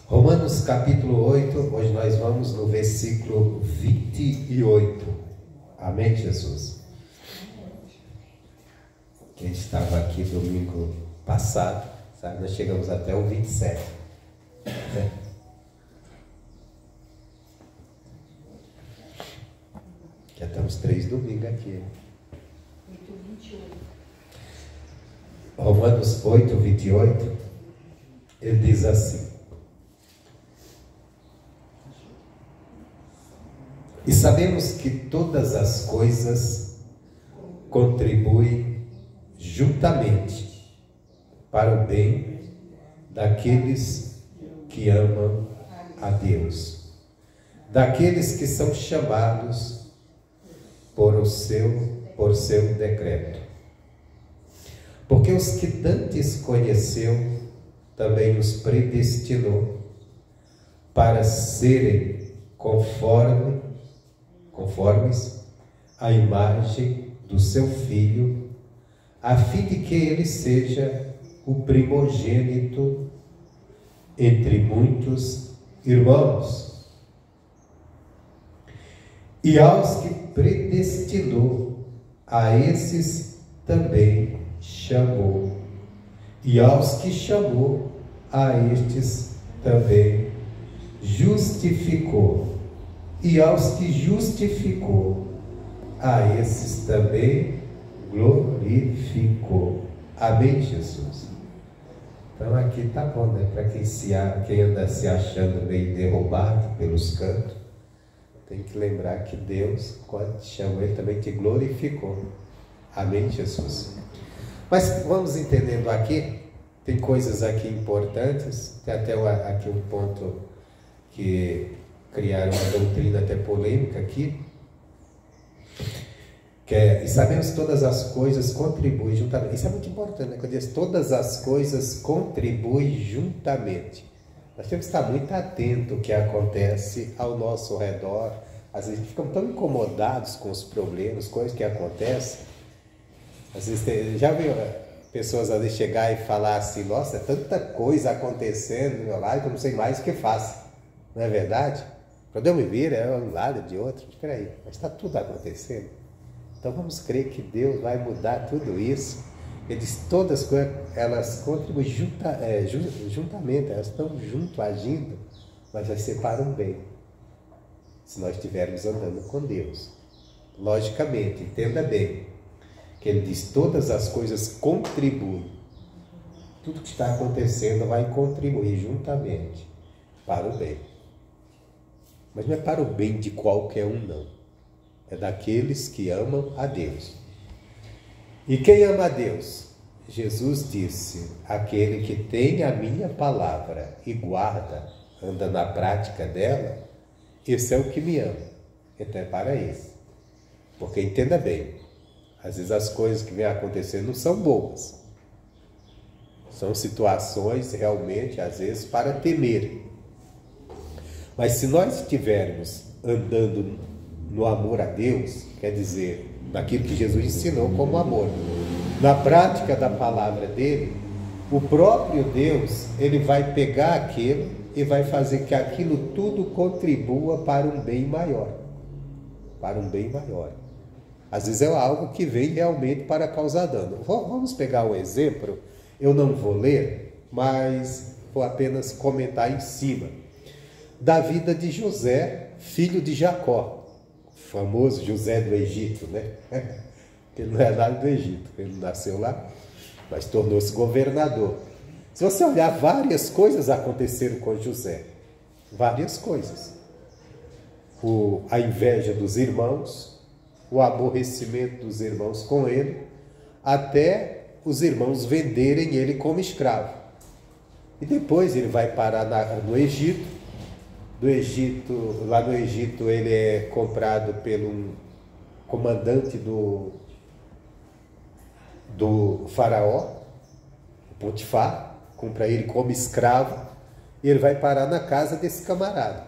Romanos capítulo 8, hoje nós vamos no versículo 28. Amém, Jesus? Quem estava aqui domingo passado, sabe, nós chegamos até o 27. Né? Já estamos 3 domingos aqui. Romanos 8, 28, ele diz assim: e sabemos que todas as coisas contribuem juntamente para o bem daqueles que amam a Deus, daqueles que são chamados por seu decreto. Porque os que dantes conheceu, também os predestinou para serem conformes à imagem do seu Filho, a fim de que ele seja o primogênito entre muitos irmãos. E aos que predestinou, a esses também chamou. E aos que chamou, a estes também justificou. E aos que justificou, a esses também glorificou. Amém, Jesus? Então aqui tá bom, né? Para quem anda se achando meio derrubado pelos cantos, tem que lembrar que Deus, quando te chamou, Ele também te glorificou. Amém, Jesus? Mas vamos entendendo aqui, tem coisas aqui importantes, tem até aqui um ponto que criaram uma doutrina até polêmica aqui, que é, e sabemos que todas as coisas contribuem juntamente. Isso é muito importante, né? Quando diz todas as coisas contribuem juntamente. Nós temos que estar muito atento ao que acontece ao nosso redor. Às vezes ficamos tão incomodados com os problemas, coisas que acontecem. Às vezes já viu pessoas às vezes chegar e falar assim: nossa, é tanta coisa acontecendo no meu lado que eu não sei mais o que faço. Não é verdade? Quando eu me viro, é um lado de outro. Espera aí, mas está tudo acontecendo. Então vamos crer que Deus vai mudar tudo isso. Ele diz: todas as coisas, elas contribuem juntamente, elas estão junto, agindo, mas vai ser para um bem, se nós estivermos andando com Deus. Logicamente, entenda bem, que ele diz: todas as coisas contribuem. Tudo que está acontecendo vai contribuir juntamente para o bem. Mas não é para o bem de qualquer um, não. É daqueles que amam a Deus. E quem ama a Deus? Jesus disse: aquele que tem a minha palavra e guarda, anda na prática dela, esse é o que me ama. Então é para esse. Porque entenda bem, às vezes as coisas que vêm acontecendo não são boas. São situações realmente, às vezes, para temer. Mas se nós estivermos andando no amor a Deus, quer dizer, naquilo que Jesus ensinou como amor, na prática da palavra dele, o próprio Deus, ele vai pegar aquilo e vai fazer que aquilo tudo contribua para um bem maior. Para um bem maior. Às vezes é algo que vem realmente para causar dano. Vamos pegar um exemplo, eu não vou ler, mas vou apenas comentar em cima da vida de José, filho de Jacó, o famoso José do Egito, né? Ele não é nada do Egito, ele nasceu lá, mas tornou-se governador. Se você olhar, várias coisas aconteceram com José, várias coisas. A inveja dos irmãos, o aborrecimento dos irmãos com ele, até os irmãos venderem ele como escravo. E depois ele vai parar no Egito. Lá no Egito ele é comprado pelo comandante do faraó, Potifar, compra ele como escravo, e ele vai parar na casa desse camarada.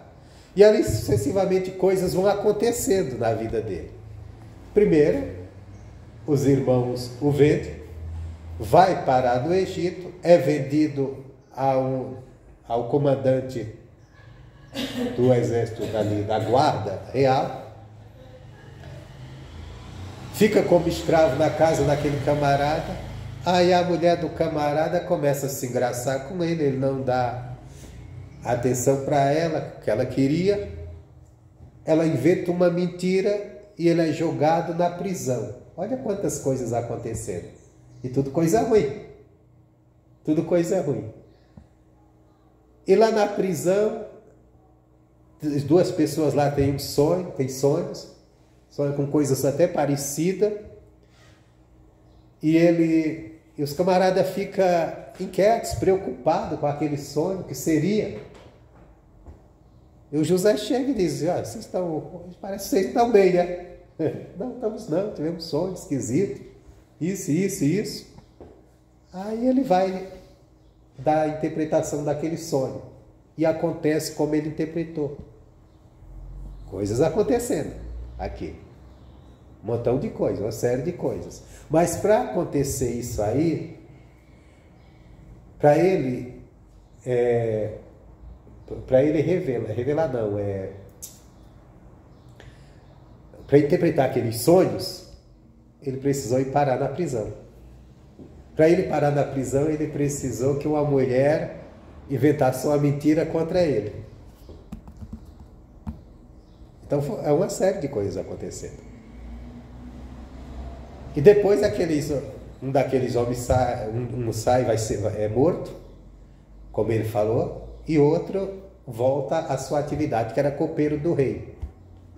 E ali sucessivamente coisas vão acontecendo na vida dele. Primeiro, os irmãos o vendem, vai parar no Egito, é vendido ao comandante do exército ali, da guarda real, fica como escravo na casa daquele camarada. Aí a mulher do camarada começa a se engraçar com ele, ele não dá atenção para ela, que ela queria. Ela inventa uma mentira e ele é jogado na prisão. Olha quantas coisas aconteceram. E tudo coisa ruim. Tudo coisa ruim. E lá na prisão, as duas pessoas lá têm um sonho, têm sonhos com coisas até parecidas. E os camaradas ficam inquietos, preocupados com aquele sonho que seria. E o José chega e diz: olha, parece que vocês estão bem, né? Não, estamos não, tivemos um sonho esquisito, isso. Aí ele vai dar a interpretação daquele sonho. E acontece como ele interpretou. Coisas acontecendo aqui. Um montão de coisas, uma série de coisas. Mas para acontecer isso aí, para ele para interpretar aqueles sonhos, ele precisou ir parar na prisão. Para ele parar na prisão, ele precisou que uma mulher inventasse uma mentira contra ele. Então é uma série de coisas acontecendo. E depois um daqueles homens sai, é morto, como ele falou, e outro volta à sua atividade, que era copeiro do rei.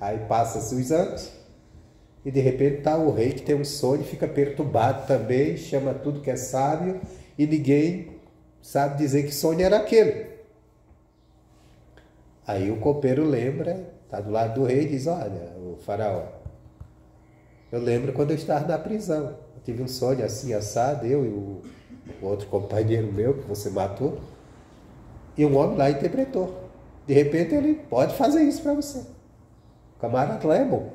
Aí passa-se os anos, e de repente está o rei que tem um sonho, fica perturbado também, chama tudo que é sábio, e ninguém sabe dizer que sonho era aquele. Aí o copeiro lembra, está do lado do rei e diz: olha, o faraó, eu lembro quando eu estava na prisão, eu tive um sonho assim, assado, eu e o outro companheiro meu que você matou, e um homem lá interpretou. De repente ele pode fazer isso para você. O camarada lá é bom.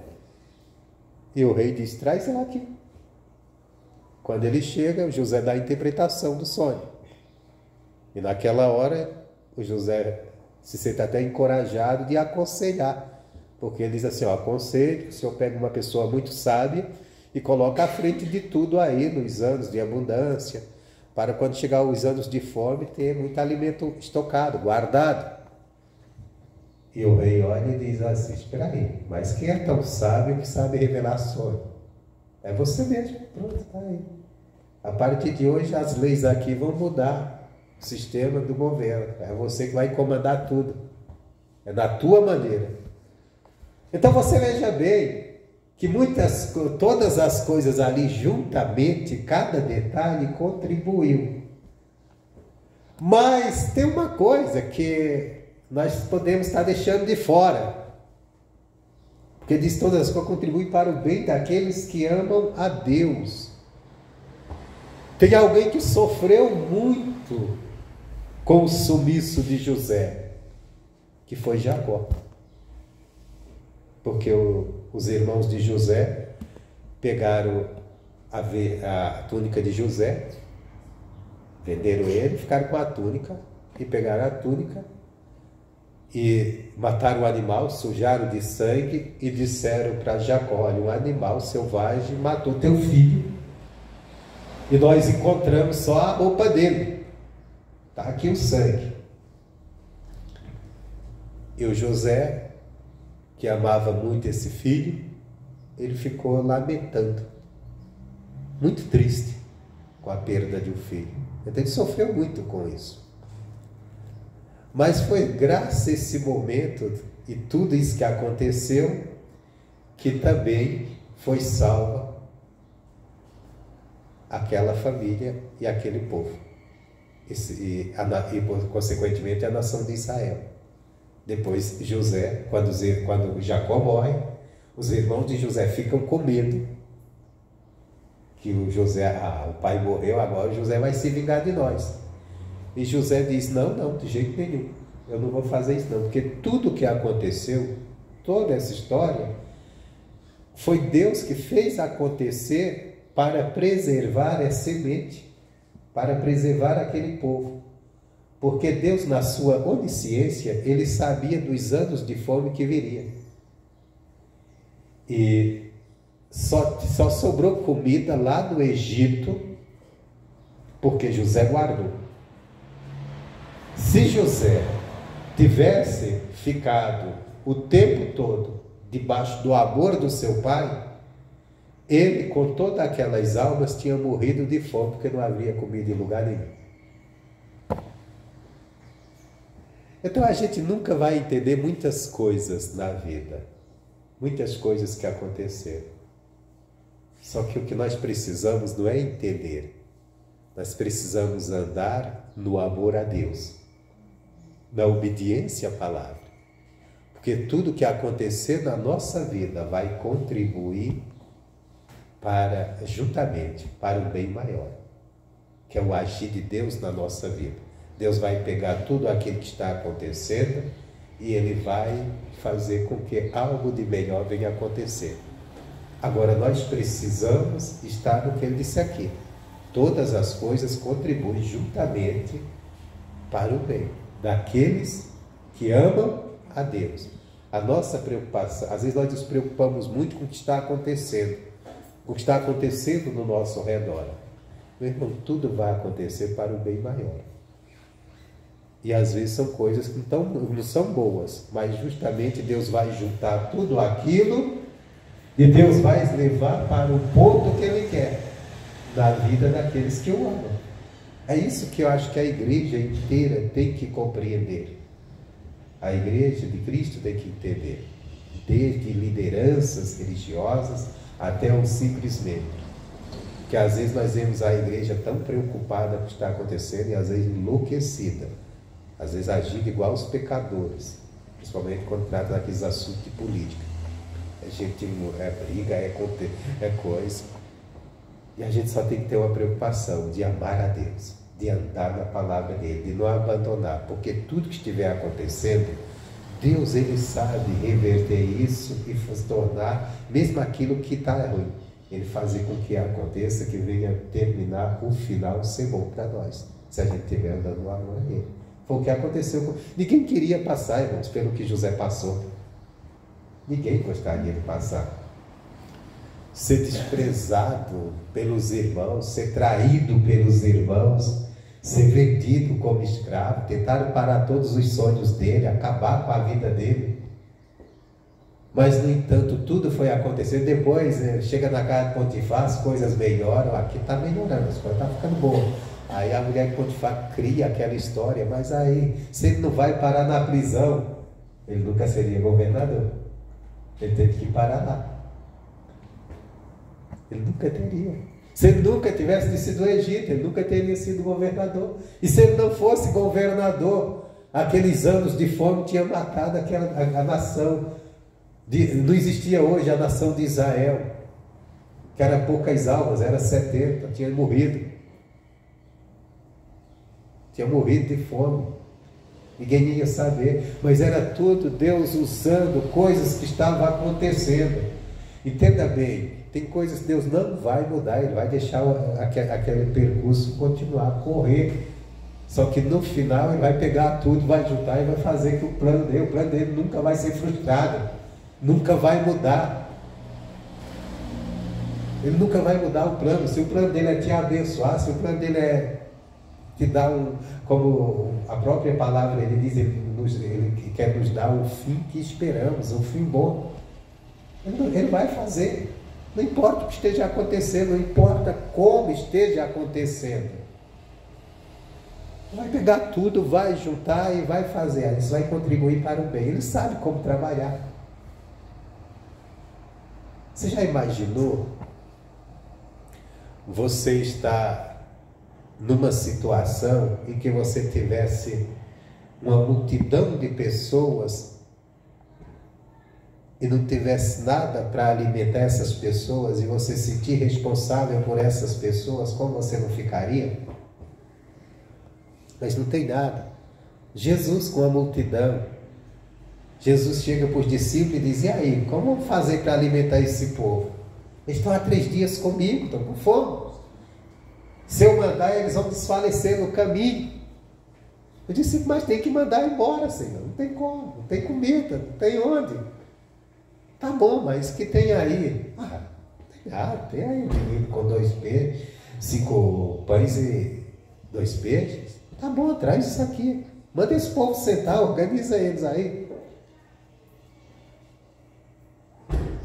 E o rei diz: traz ela aqui. Quando ele chega, o José dá a interpretação do sonho. E naquela hora, o José se sente até encorajado de aconselhar. Porque ele diz assim: ó, aconselho, o senhor pega uma pessoa muito sábia e coloca à frente de tudo aí, nos anos de abundância, para quando chegar os anos de fome, ter muito alimento estocado, guardado. E o rei olha e diz assim: espera aí, mas quem é tão sábio que sabe revelar sonho? É você mesmo, pronto, está aí. A partir de hoje as leis aqui vão mudar o sistema do governo. É você que vai comandar tudo. É da tua maneira. Então você veja bem que todas as coisas ali juntamente, cada detalhe contribuiu. Mas tem uma coisa que nós podemos estar deixando de fora. Porque diz: todas as coisas contribuem para o bem daqueles que amam a Deus. Tem alguém que sofreu muito com o sumiço de José, que foi Jacó. Porque os irmãos de José pegaram a túnica de José, venderam ele, ficaram com a túnica, e pegaram a túnica e mataram o animal, sujaram de sangue e disseram para Jacó: olha, um animal selvagem matou teu filho e nós encontramos só a roupa dele, está aqui o sangue. E o José, que amava muito esse filho, ele ficou lamentando, muito triste com a perda de um filho. Então ele sofreu muito com isso. Mas foi graças a esse momento e tudo isso que aconteceu que também foi salva aquela família e aquele povo. E consequentemente a nação de Israel. Depois José, quando Jacó morre, os irmãos de José ficam com medo que o pai morreu, agora o José vai se vingar de nós. E José diz: não, de jeito nenhum, eu não vou fazer isso não, porque tudo que aconteceu, toda essa história, foi Deus que fez acontecer para preservar a semente, para preservar aquele povo. Porque Deus, na sua onisciência, ele sabia dos anos de fome que viria. E só sobrou comida lá no Egito, porque José guardou. Se José tivesse ficado o tempo todo debaixo do amor do seu pai, ele, com todas aquelas almas, tinha morrido de fome, porque não havia comida em lugar nenhum. Então a gente nunca vai entender muitas coisas na vida, muitas coisas que aconteceram. Só que o que nós precisamos não é entender, nós precisamos andar no amor a Deus, na obediência à palavra. Porque tudo que acontecer na nossa vida vai contribuir juntamente para o bem maior, que é o agir de Deus na nossa vida. Deus vai pegar tudo aquilo que está acontecendo e Ele vai fazer com que algo de melhor venha acontecer. Agora, nós precisamos estar no que Ele disse aqui. Todas as coisas contribuem juntamente para o bem daqueles que amam a Deus. A nossa preocupação, às vezes nós nos preocupamos muito com o que está acontecendo, o que está acontecendo no nosso redor. Meu irmão, tudo vai acontecer para o bem maior. E às vezes são coisas que não são boas, mas justamente Deus vai juntar tudo aquilo e Deus vai levar para o ponto que Ele quer na vida daqueles que o amam. É isso que eu acho que a igreja inteira tem que compreender. A igreja de Cristo tem que entender, desde lideranças religiosas até um simples membro. Que às vezes nós vemos a igreja tão preocupada com o que está acontecendo e às vezes enlouquecida, às vezes agindo igual os pecadores, principalmente quando trata daqueles assuntos de política. A gente briga, é coisa. E a gente só tem que ter uma preocupação de amar a Deus, de andar na palavra dele, de não abandonar, porque tudo que estiver acontecendo, Deus, Ele sabe reverter isso e tornar, mesmo aquilo que está ruim, Ele fazer com que aconteça, que venha terminar o final ser bom para nós, se a gente estiver andando no amor a Ele. Foi o que aconteceu. Ninguém queria passar, irmãos, pelo que José passou. Ninguém gostaria de passar. Ser desprezado pelos irmãos, ser traído pelos irmãos, ser vendido como escravo, tentaram parar todos os sonhos dele, acabar com a vida dele. Mas, no entanto, tudo foi acontecer. Depois, chega na casa de Potifar, as coisas melhoram, aqui está melhorando, as coisas estão ficando boas. Aí a mulher de Potifar cria aquela história, mas aí, se ele não vai parar na prisão, ele nunca seria governador. Ele teve que parar lá. Ele nunca teria. Se ele nunca tivesse descido do Egito, ele nunca teria sido governador. E se ele não fosse governador, aqueles anos de fome tinham matado a nação. Não existia hoje a nação de Israel, que era poucas almas, era 70, tinha morrido. Tinha morrido de fome. Ninguém ia saber, mas era tudo Deus usando coisas que estavam acontecendo. Entenda bem, tem coisas que Deus não vai mudar, Ele vai deixar aquele percurso continuar a correr. Só que no final Ele vai pegar tudo, vai juntar e vai fazer que o plano dele nunca vai ser frustrado, nunca vai mudar. Ele nunca vai mudar o plano. Se o plano dele é te abençoar, se o plano dele é te dar como a própria palavra ele diz, ele quer nos dar o fim que esperamos, um fim bom. Ele vai fazer, não importa o que esteja acontecendo, não importa como esteja acontecendo. Vai pegar tudo, vai juntar e vai fazer, isso vai contribuir para o bem. Ele sabe como trabalhar. Você já imaginou você está numa situação em que você tivesse uma multidão de pessoas e não tivesse nada para alimentar essas pessoas e você se sentir responsável por essas pessoas, como você não ficaria? Mas não tem nada. Jesus com a multidão, Jesus chega para os discípulos e diz: e aí, como vamos fazer para alimentar esse povo? Eles estão há 3 dias comigo, estão com fome. Se eu mandar, eles vão desfalecer no caminho. Eu disse, mas tem que mandar embora, Senhor. Não tem como, não tem comida, não tem onde. Tá bom, mas que tem aí? Tem aí um menino com 2 peixes, 5 pães e 2 peixes. Tá bom, traz isso aqui. Manda esse povo sentar, organiza eles aí.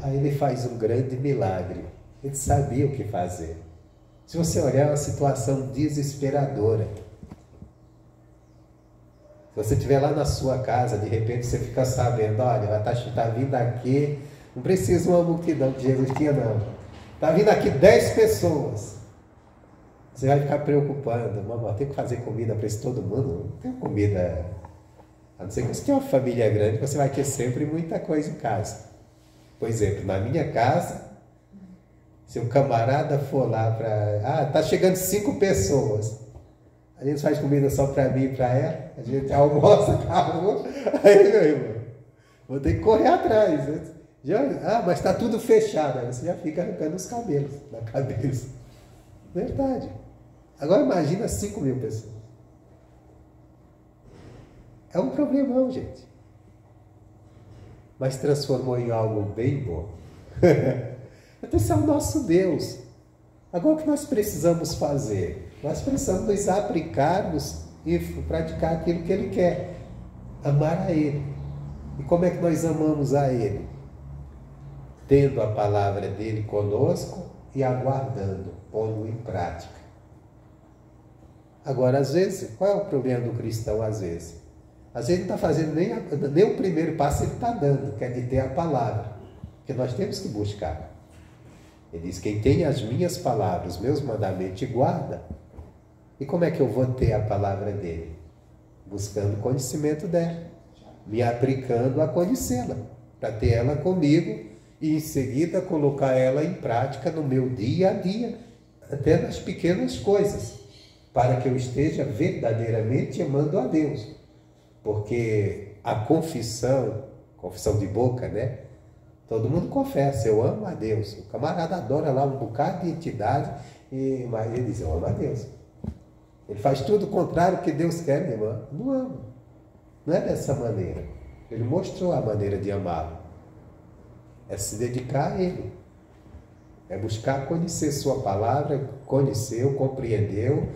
Aí ele faz um grande milagre. Ele sabia o que fazer. Se você olhar, é uma situação desesperadora. Se você estiver lá na sua casa, de repente você fica sabendo, olha, ela está vindo aqui, não precisa uma multidão que Jesus tinha, não. Está vindo aqui 10 pessoas. Você vai ficar preocupando, mamãe, tem que fazer comida para isso todo mundo? Não tem comida. A não ser que você tenha uma família grande, você vai ter sempre muita coisa em casa. Por exemplo, na minha casa, se um camarada for lá para... tá chegando 5 pessoas. A gente faz comida só para mim e para ela. A gente almoça, acabou. Aí, meu irmão, vou ter que correr atrás. Mas está tudo fechado. Aí você já fica arrancando os cabelos da cabeça. Verdade. Agora imagina 5.000 pessoas. É um problemão, gente. Mas transformou em algo bem bom. Então esse é o nosso Deus. Agora o que nós precisamos fazer? Nós precisamos nos aplicarmos e praticar aquilo que Ele quer. Amar a Ele. E como é que nós amamos a Ele? Tendo a palavra dEle conosco e aguardando, pondo em prática. Agora, às vezes, qual é o problema do cristão às vezes? Às vezes ele não está fazendo nem o primeiro passo, ele está dando, que é de ter a palavra. Que nós temos que buscar. Ele diz, quem tem as minhas palavras, os meus mandamentos e guarda. E como é que eu vou ter a palavra dele? Buscando o conhecimento dela. Me aplicando a conhecê-la. Para ter ela comigo e em seguida colocar ela em prática no meu dia a dia. Até nas pequenas coisas. Para que eu esteja verdadeiramente amando a Deus. Porque a confissão de boca, né? Todo mundo confessa, eu amo a Deus. O camarada adora lá um bocado de entidade, mas ele diz, eu amo a Deus. Ele faz tudo o contrário que Deus quer, meu irmão. Não ama. Não é dessa maneira. Ele mostrou a maneira de amá-lo. É se dedicar a Ele. É buscar conhecer Sua palavra, conheceu, compreendeu,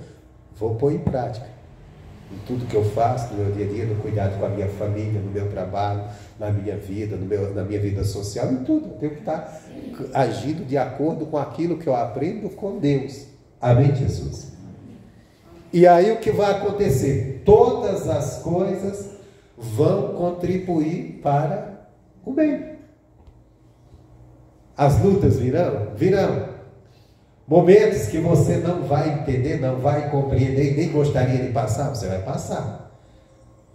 vou pôr em prática. Em tudo que eu faço, no meu dia a dia, no cuidado com a minha família, no meu trabalho, na minha vida, na minha vida social, em tudo. Eu tenho que estar agindo de acordo com aquilo que eu aprendo com Deus. Amém, Jesus? E aí o que vai acontecer? Todas as coisas vão contribuir para o bem. As lutas virão? Virão. Momentos que você não vai entender, não vai compreender, nem gostaria de passar, você vai passar.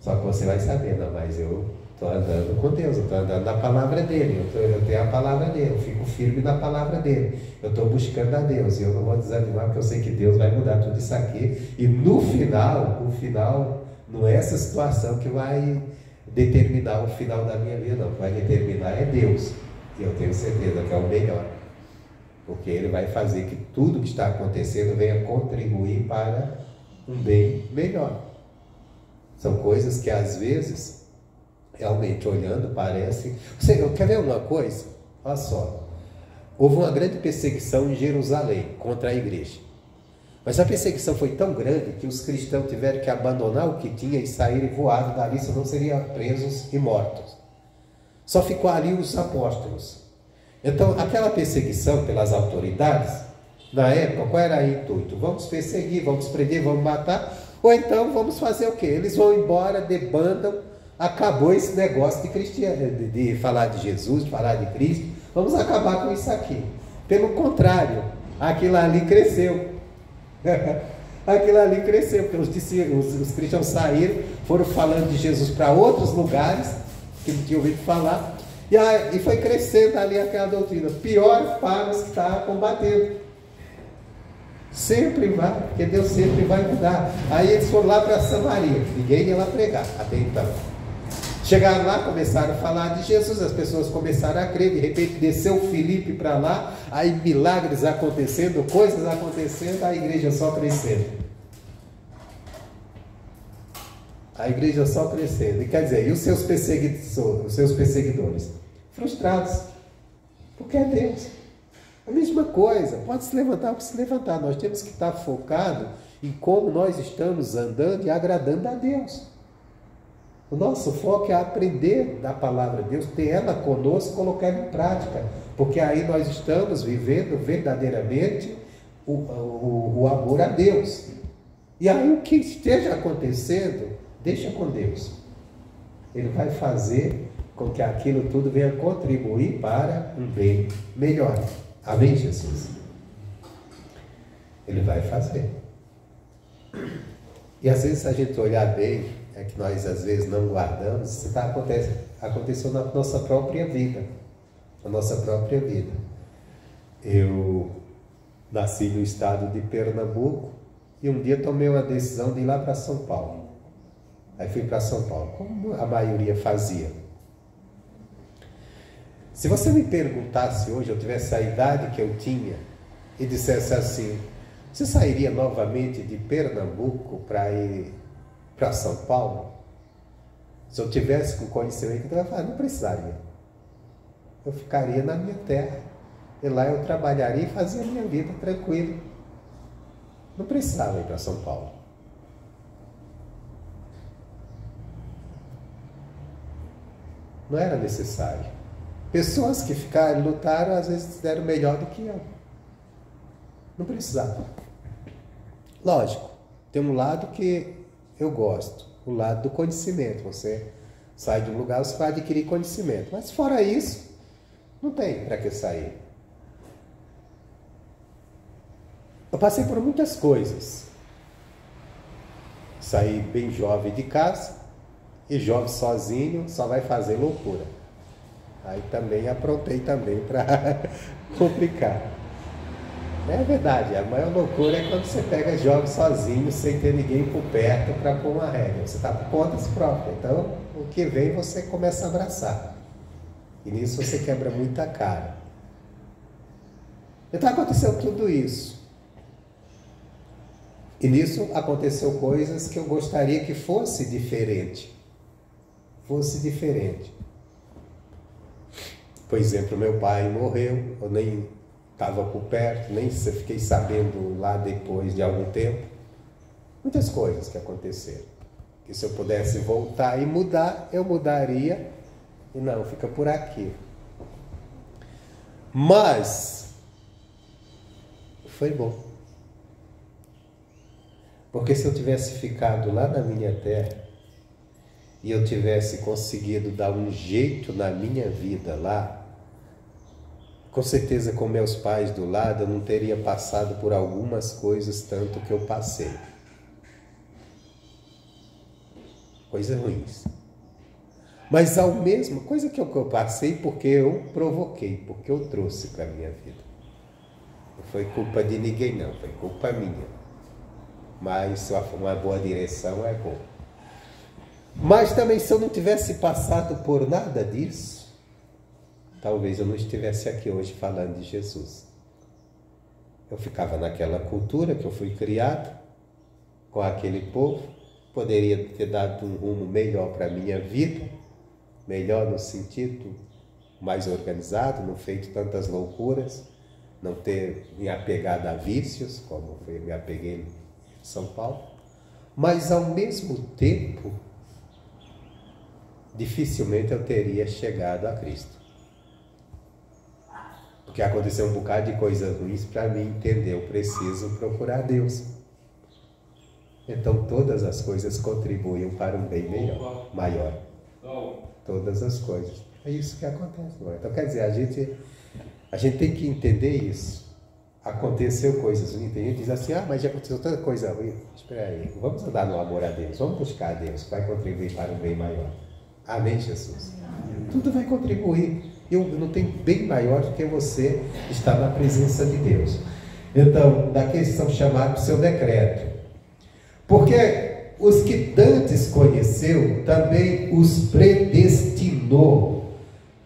Só que você vai saber, não, mas eu estou andando com Deus, eu estou andando na palavra dEle, eu tenho a palavra dEle, eu fico firme na palavra dEle, eu estou buscando a Deus, e eu não vou desanimar, porque eu sei que Deus vai mudar tudo isso aqui, e no final, não é essa situação que vai determinar o final da minha vida, não, o que vai determinar é Deus, e eu tenho certeza que é o melhor. Porque Ele vai fazer que tudo que está acontecendo venha contribuir para um bem melhor. São coisas que às vezes, realmente olhando, parece... Você quer ver uma coisa? Olha só. Houve uma grande perseguição em Jerusalém contra a igreja. Mas a perseguição foi tão grande que os cristãos tiveram que abandonar o que tinha e saírem voados dali, senão seriam presos e mortos. Só ficou ali os apóstolos. Então, aquela perseguição pelas autoridades, na época, qual era o intuito? Vamos perseguir, vamos prender, vamos matar, ou então vamos fazer o quê? Eles vão embora, debandam, acabou esse negócio de falar de Jesus, de falar de Cristo, vamos acabar com isso aqui. Pelo contrário, aquilo ali cresceu. Aquilo ali cresceu, porque os cristãos saíram, foram falando de Jesus para outros lugares, que não tinham ouvido falar, e foi crescendo ali aquela doutrina. Pior para os que estavam combatendo. Sempre vai, porque Deus sempre vai mudar. Aí eles foram lá para Samaria, ninguém ia lá pregar até então. Chegaram lá, começaram a falar de Jesus, as pessoas começaram a crer, de repente desceu Filipe para lá, aí milagres acontecendo, coisas acontecendo, a igreja só crescendo. A igreja só crescendo. E quer dizer, e os seus perseguidores? Frustrados. Porque é Deus. A mesma coisa. Pode se levantar ou se levantar. Nós temos que estar focados em como nós estamos andando e agradando a Deus. O nosso foco é aprender da palavra de Deus, ter ela conosco, colocar ela em prática. Porque aí nós estamos vivendo verdadeiramente o amor a Deus. E aí o que esteja acontecendo, deixa com Deus. Ele vai fazer com que aquilo tudo venha contribuir para um bem melhor. Amém, Jesus? Ele vai fazer. E às vezes, se a gente olhar bem, é que nós às vezes não guardamos, isso aconteceu na nossa própria vida. Na nossa própria vida. Eu nasci no estado de Pernambuco e um dia tomei uma decisão de ir lá para São Paulo. Aí fui para São Paulo, como a maioria fazia. Se você me perguntasse hoje, eu tivesse a idade que eu tinha, e dissesse assim, você sairia novamente de Pernambuco para ir para São Paulo? Se eu tivesse com conhecimento, eu ia falar, não precisaria. Eu ficaria na minha terra. E lá eu trabalharia e fazia a minha vida tranquilo. Não precisava ir para São Paulo. Não era necessário. Pessoas que ficaram, lutaram, às vezes fizeram melhor do que eu. Não precisava. Lógico, tem um lado que eu gosto, o lado do conhecimento. Você sai de um lugar, você vai adquirir conhecimento. Mas fora isso, não tem para que sair. Eu passei por muitas coisas. Saí bem jovem de casa, e jovem sozinho só vai fazer loucura. Aí também aprontei também para complicar. É verdade, a maior loucura é quando você pega jovem sozinho, sem ter ninguém por perto para pôr uma regra. Você está por conta própria. Então, o que vem você começa a abraçar. E nisso você quebra muita cara. Então aconteceu tudo isso. E nisso aconteceu coisas que eu gostaria que fosse diferente. Fosse diferente. Por exemplo, meu pai morreu, eu nem estava por perto, nem fiquei sabendo lá depois de algum tempo. Muitas coisas que aconteceram. Que se eu pudesse voltar e mudar, eu mudaria. E não, fica por aqui. Mas foi bom. Porque se eu tivesse ficado lá na minha terra e eu tivesse conseguido dar um jeito na minha vida lá, com certeza com meus pais do lado eu não teria passado por algumas coisas tanto que eu passei. Coisas ruins. Mas ao mesmo, coisa que eu passei porque eu provoquei, porque eu trouxe para a minha vida. Não foi culpa de ninguém não, foi culpa minha. Mas uma boa direção é bom. Mas também se eu não tivesse passado por nada disso, talvez eu não estivesse aqui hoje falando de Jesus. Eu ficava naquela cultura que eu fui criado, com aquele povo, poderia ter dado um rumo melhor para a minha vida, melhor no sentido mais organizado, não feito tantas loucuras, não ter me apegado a vícios, como eu me apeguei em São Paulo, mas ao mesmo tempo, dificilmente eu teria chegado a Cristo. Porque aconteceu um bocado de coisas ruins para mim entender, eu preciso procurar Deus. Então todas as coisas contribuem para um bem melhor, maior. Todas as coisas. É isso que acontece. Não é? Então quer dizer, a gente tem que entender isso. Aconteceu coisas ruins. Tem gente que diz assim, mas já aconteceu tanta coisa ruim. Espera aí, vamos andar no amor a Deus, vamos buscar a Deus, que vai contribuir para um bem maior. Amém, Jesus? Tudo vai contribuir. Eu não tenho bem maior do que você estar na presença de Deus. Então, daqueles que são chamados para o seu decreto. Porque os que dantes conheceu, também os predestinou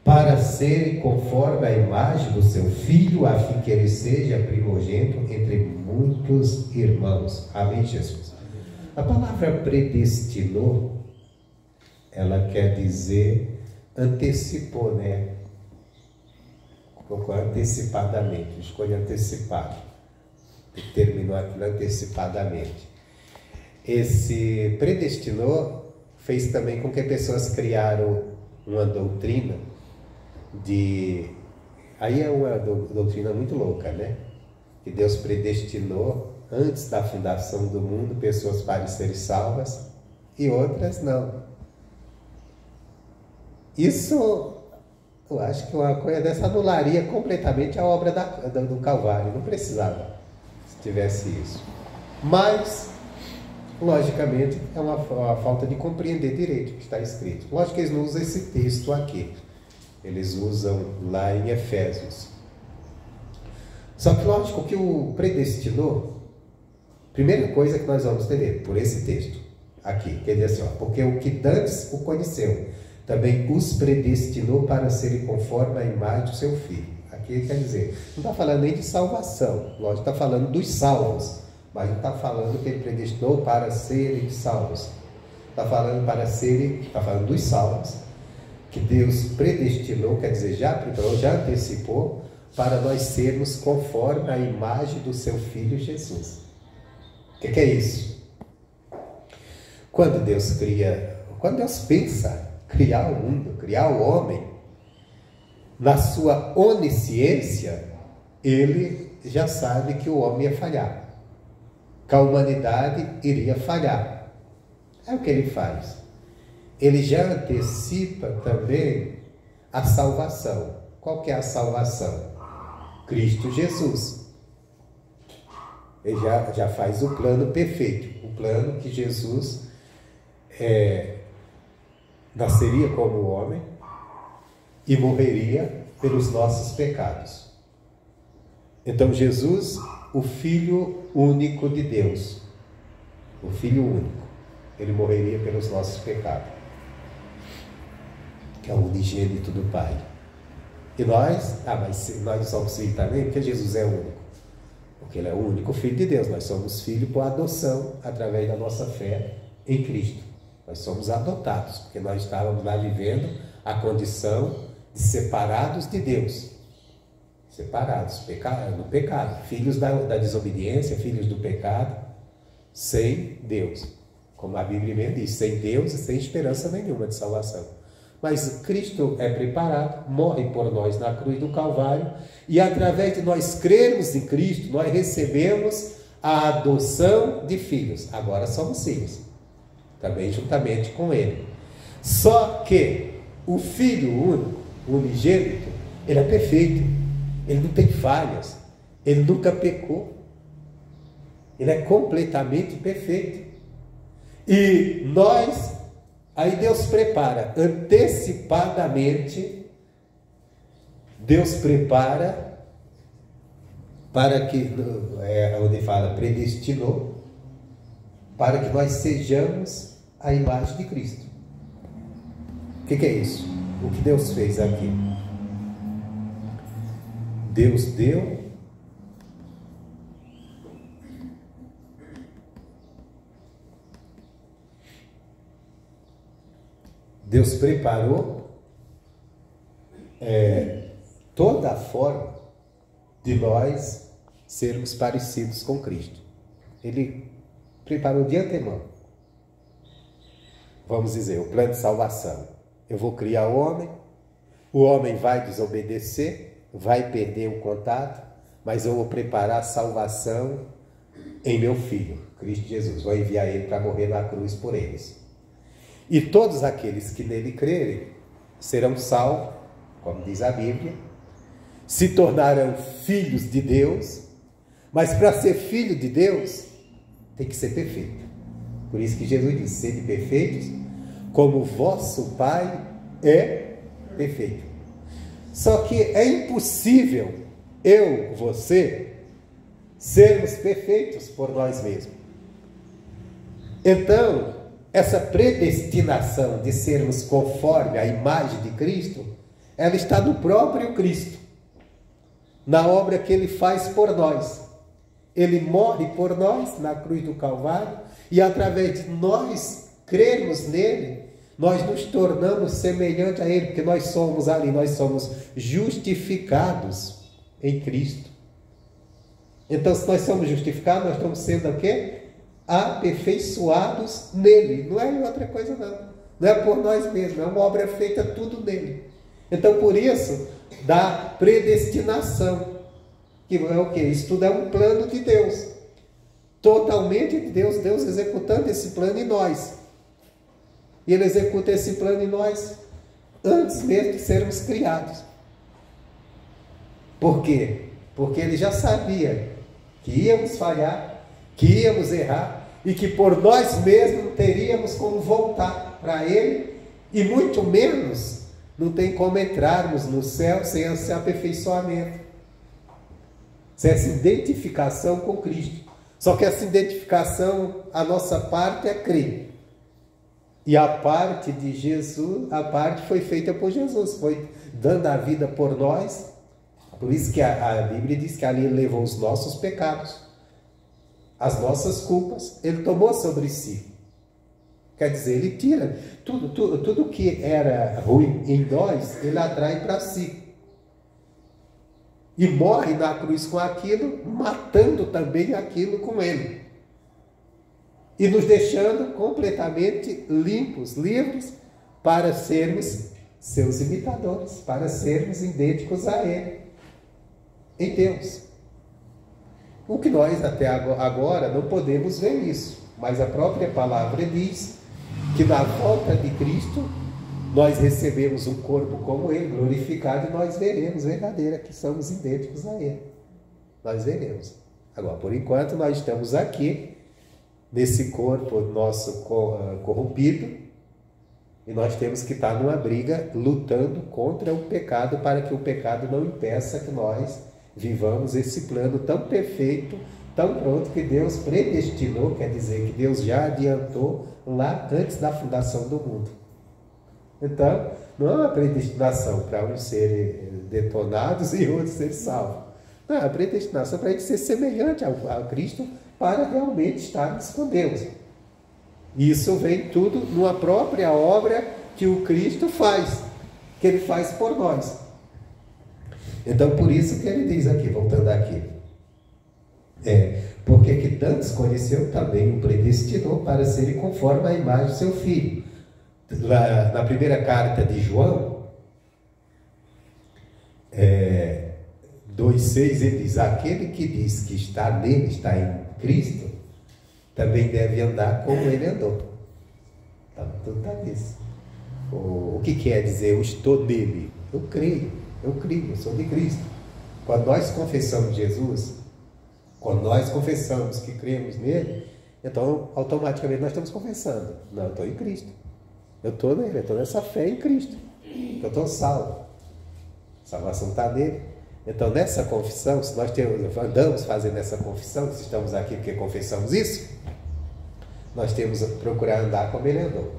para serem conforme a imagem do seu Filho, a fim que ele seja primogênito entre muitos irmãos. Amém, Jesus? A palavra predestinou, ela quer dizer antecipou, né? Colocou antecipadamente, escolha antecipada. Determinou aquilo antecipadamente. Esse predestinou fez também com que pessoas criaram uma doutrina de... Aí é uma doutrina muito louca, né? Que Deus predestinou, antes da fundação do mundo, pessoas para serem salvas e outras não. Isso, eu acho que uma coisa dessa anularia completamente a obra do Calvário. Não precisava, se tivesse isso. Mas, logicamente, é uma falta de compreender direito o que está escrito. Lógico que eles não usam esse texto aqui. Eles usam lá em Efésios. Só que, lógico, que o predestinou, primeira coisa que nós vamos entender por esse texto aqui, quer dizer assim, ó, porque o que dantes o conheceu, também os predestinou para serem conforme a imagem do seu Filho. Aqui quer dizer, não está falando nem de salvação, lógico, está falando dos salvos, mas não está falando que ele predestinou para serem salvos. Está falando dos salvos, que Deus predestinou, quer dizer, já preparou, já antecipou, para nós sermos conforme a imagem do seu Filho Jesus. O que é isso? Quando Deus pensa criar o mundo, criar o homem, na sua onisciência, ele já sabe que o homem ia falhar, que a humanidade iria falhar. É o que ele faz. Ele já antecipa também a salvação. Qual que é a salvação? Cristo Jesus. Ele já faz o plano perfeito, o plano que Jesus nasceria como homem e morreria pelos nossos pecados. Então Jesus, o Filho único de Deus, o Filho único, ele morreria pelos nossos pecados, que é o unigênito do Pai. E nós, mas nós somos filhos também, porque Jesus é único. Porque ele é o único Filho de Deus. Nós somos filhos por adoção, através da nossa fé em Cristo. Nós somos adotados, porque nós estávamos lá vivendo a condição de separados de Deus. Separados, no pecado. Filhos da desobediência, filhos do pecado, sem Deus. Como a Bíblia mesmo diz, sem Deus e sem esperança nenhuma de salvação. Mas Cristo é preparado, morre por nós na cruz do Calvário, e através de nós crermos em Cristo, nós recebemos a adoção de filhos. Agora somos filhos, também juntamente com Ele. Só que o Filho único, unigênito, ele é perfeito, ele não tem falhas, ele nunca pecou, ele é completamente perfeito. E nós... Aí Deus prepara antecipadamente, Deus prepara para que, onde fala predestinou, para que nós sejamos a imagem de Cristo. O que é isso? O que Deus fez aqui? Deus preparou toda a forma de nós sermos parecidos com Cristo. Ele preparou de antemão. Vamos dizer, o plano de salvação. Eu vou criar o homem vai desobedecer, vai perder o contato, mas eu vou preparar a salvação em meu Filho, Cristo Jesus. Vou enviar ele para morrer na cruz por eles. E todos aqueles que nele crerem serão salvos, como diz a Bíblia, se tornarão filhos de Deus, mas para ser filho de Deus, tem que ser perfeito. Por isso que Jesus disse, sede perfeitos, como o vosso Pai é perfeito. Só que é impossível você, sermos perfeitos por nós mesmos. Então, essa predestinação de sermos conforme a imagem de Cristo, ela está no próprio Cristo, na obra que Ele faz por nós. Ele morre por nós na cruz do Calvário E através de nós crermos nele, nós nos tornamos semelhantes a ele, porque nós somos ali, nós somos justificados em Cristo. Então, se nós somos justificados, nós estamos sendo o quê? Aperfeiçoados nele. Não é outra coisa não. Não é por nós mesmos, é uma obra feita tudo nele. Então, por isso, da predestinação, que é o quê? Isso tudo é um plano de Deus. Totalmente de Deus, Deus executando esse plano em nós. E Ele executa esse plano em nós antes mesmo de sermos criados. Por quê? Porque Ele já sabia que íamos falhar, que íamos errar, e que por nós mesmos não teríamos como voltar para Ele, e muito menos não tem como entrarmos no céu sem esse aperfeiçoamento, sem essa identificação com Cristo. Só que essa identificação, a nossa parte é crer. E a parte de Jesus, a parte foi feita por Jesus, foi dando a vida por nós. Por isso que a Bíblia diz que ali Ele levou os nossos pecados, as nossas culpas, Ele tomou sobre si. Quer dizer, Ele tira tudo que era ruim em nós, Ele atrai para si. E morre na cruz com aquilo, matando também aquilo com Ele. E nos deixando completamente limpos, livres, para sermos seus imitadores, para sermos idênticos a Ele, em Deus. O que nós até agora não podemos ver isso, mas a própria palavra diz que na volta de Cristo nós recebemos um corpo como Ele, glorificado, e nós veremos verdadeira que somos idênticos a Ele. Nós veremos. Agora, por enquanto, nós estamos aqui, nesse corpo nosso corrompido, e nós temos que estar numa briga, lutando contra o pecado, para que o pecado não impeça que nós vivamos esse plano tão perfeito, tão pronto, que Deus predestinou, quer dizer, que Deus já adiantou lá antes da fundação do mundo. Então, não é uma predestinação para uns serem detonados e outros serem salvos. Não, é a predestinação para a gente ser semelhante a Cristo, para realmente estarmos com Deus. Isso vem tudo numa própria obra que o Cristo faz, que Ele faz por nós. Então, por isso que Ele diz aqui, voltando aqui, porque que tantos conheceu, também o predestinou para serem conforme a imagem do seu Filho. Na primeira carta de João, 2,6, ele diz: aquele que diz que está nele, está em Cristo, também deve andar como ele andou. Então, tudo está nisso. O que quer dizer eu estou nele? Eu creio, eu sou de Cristo. Quando nós confessamos Jesus, quando nós confessamos que cremos nele, então automaticamente nós estamos confessando: não, eu estou em Cristo. Eu estou nele, eu estou nessa fé em Cristo. Eu estou salvo. A salvação está nele. Então, nessa confissão, se nós andamos fazendo essa confissão, se estamos aqui porque confessamos isso, nós temos que procurar andar como ele andou.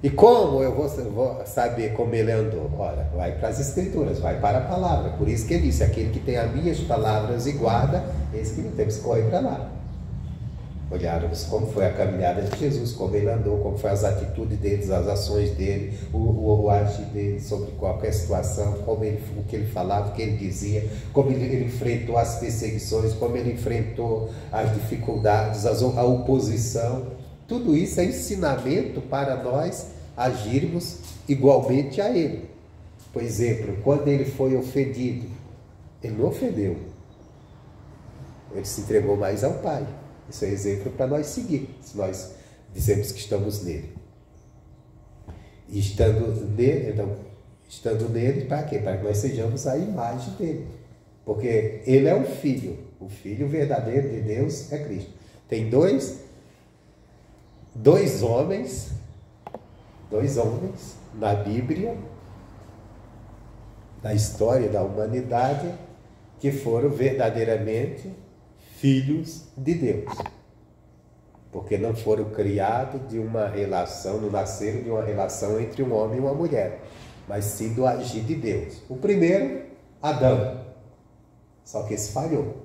E como eu vou saber como ele andou? Ora, vai para as Escrituras, vai para a palavra. Por isso que ele disse: aquele que tem as minhas palavras e guarda, esse que não temos que correr para lá. Olharmos como foi a caminhada de Jesus, como ele andou, como foram as atitudes dele, as ações dele, o agir dele sobre qualquer situação, o que ele falava, o que ele dizia, como ele enfrentou as perseguições, como ele enfrentou as dificuldades, a oposição. Tudo isso é ensinamento para nós agirmos igualmente a ele. Por exemplo, quando ele foi ofendido, ele não ofendeu, ele se entregou mais ao Pai. Isso é exemplo para nós seguir, se nós dizemos que estamos nele. E estando nele, para quê? Para que nós sejamos a imagem dele. Porque ele é o Filho verdadeiro de Deus é Cristo. Tem dois homens na Bíblia, na história da humanidade, que foram verdadeiramente filhos de Deus, porque não foram criados de uma relação, não nasceram de uma relação entre um homem e uma mulher, mas sim do agir de Deus. O primeiro, Adão, só que esse falhou.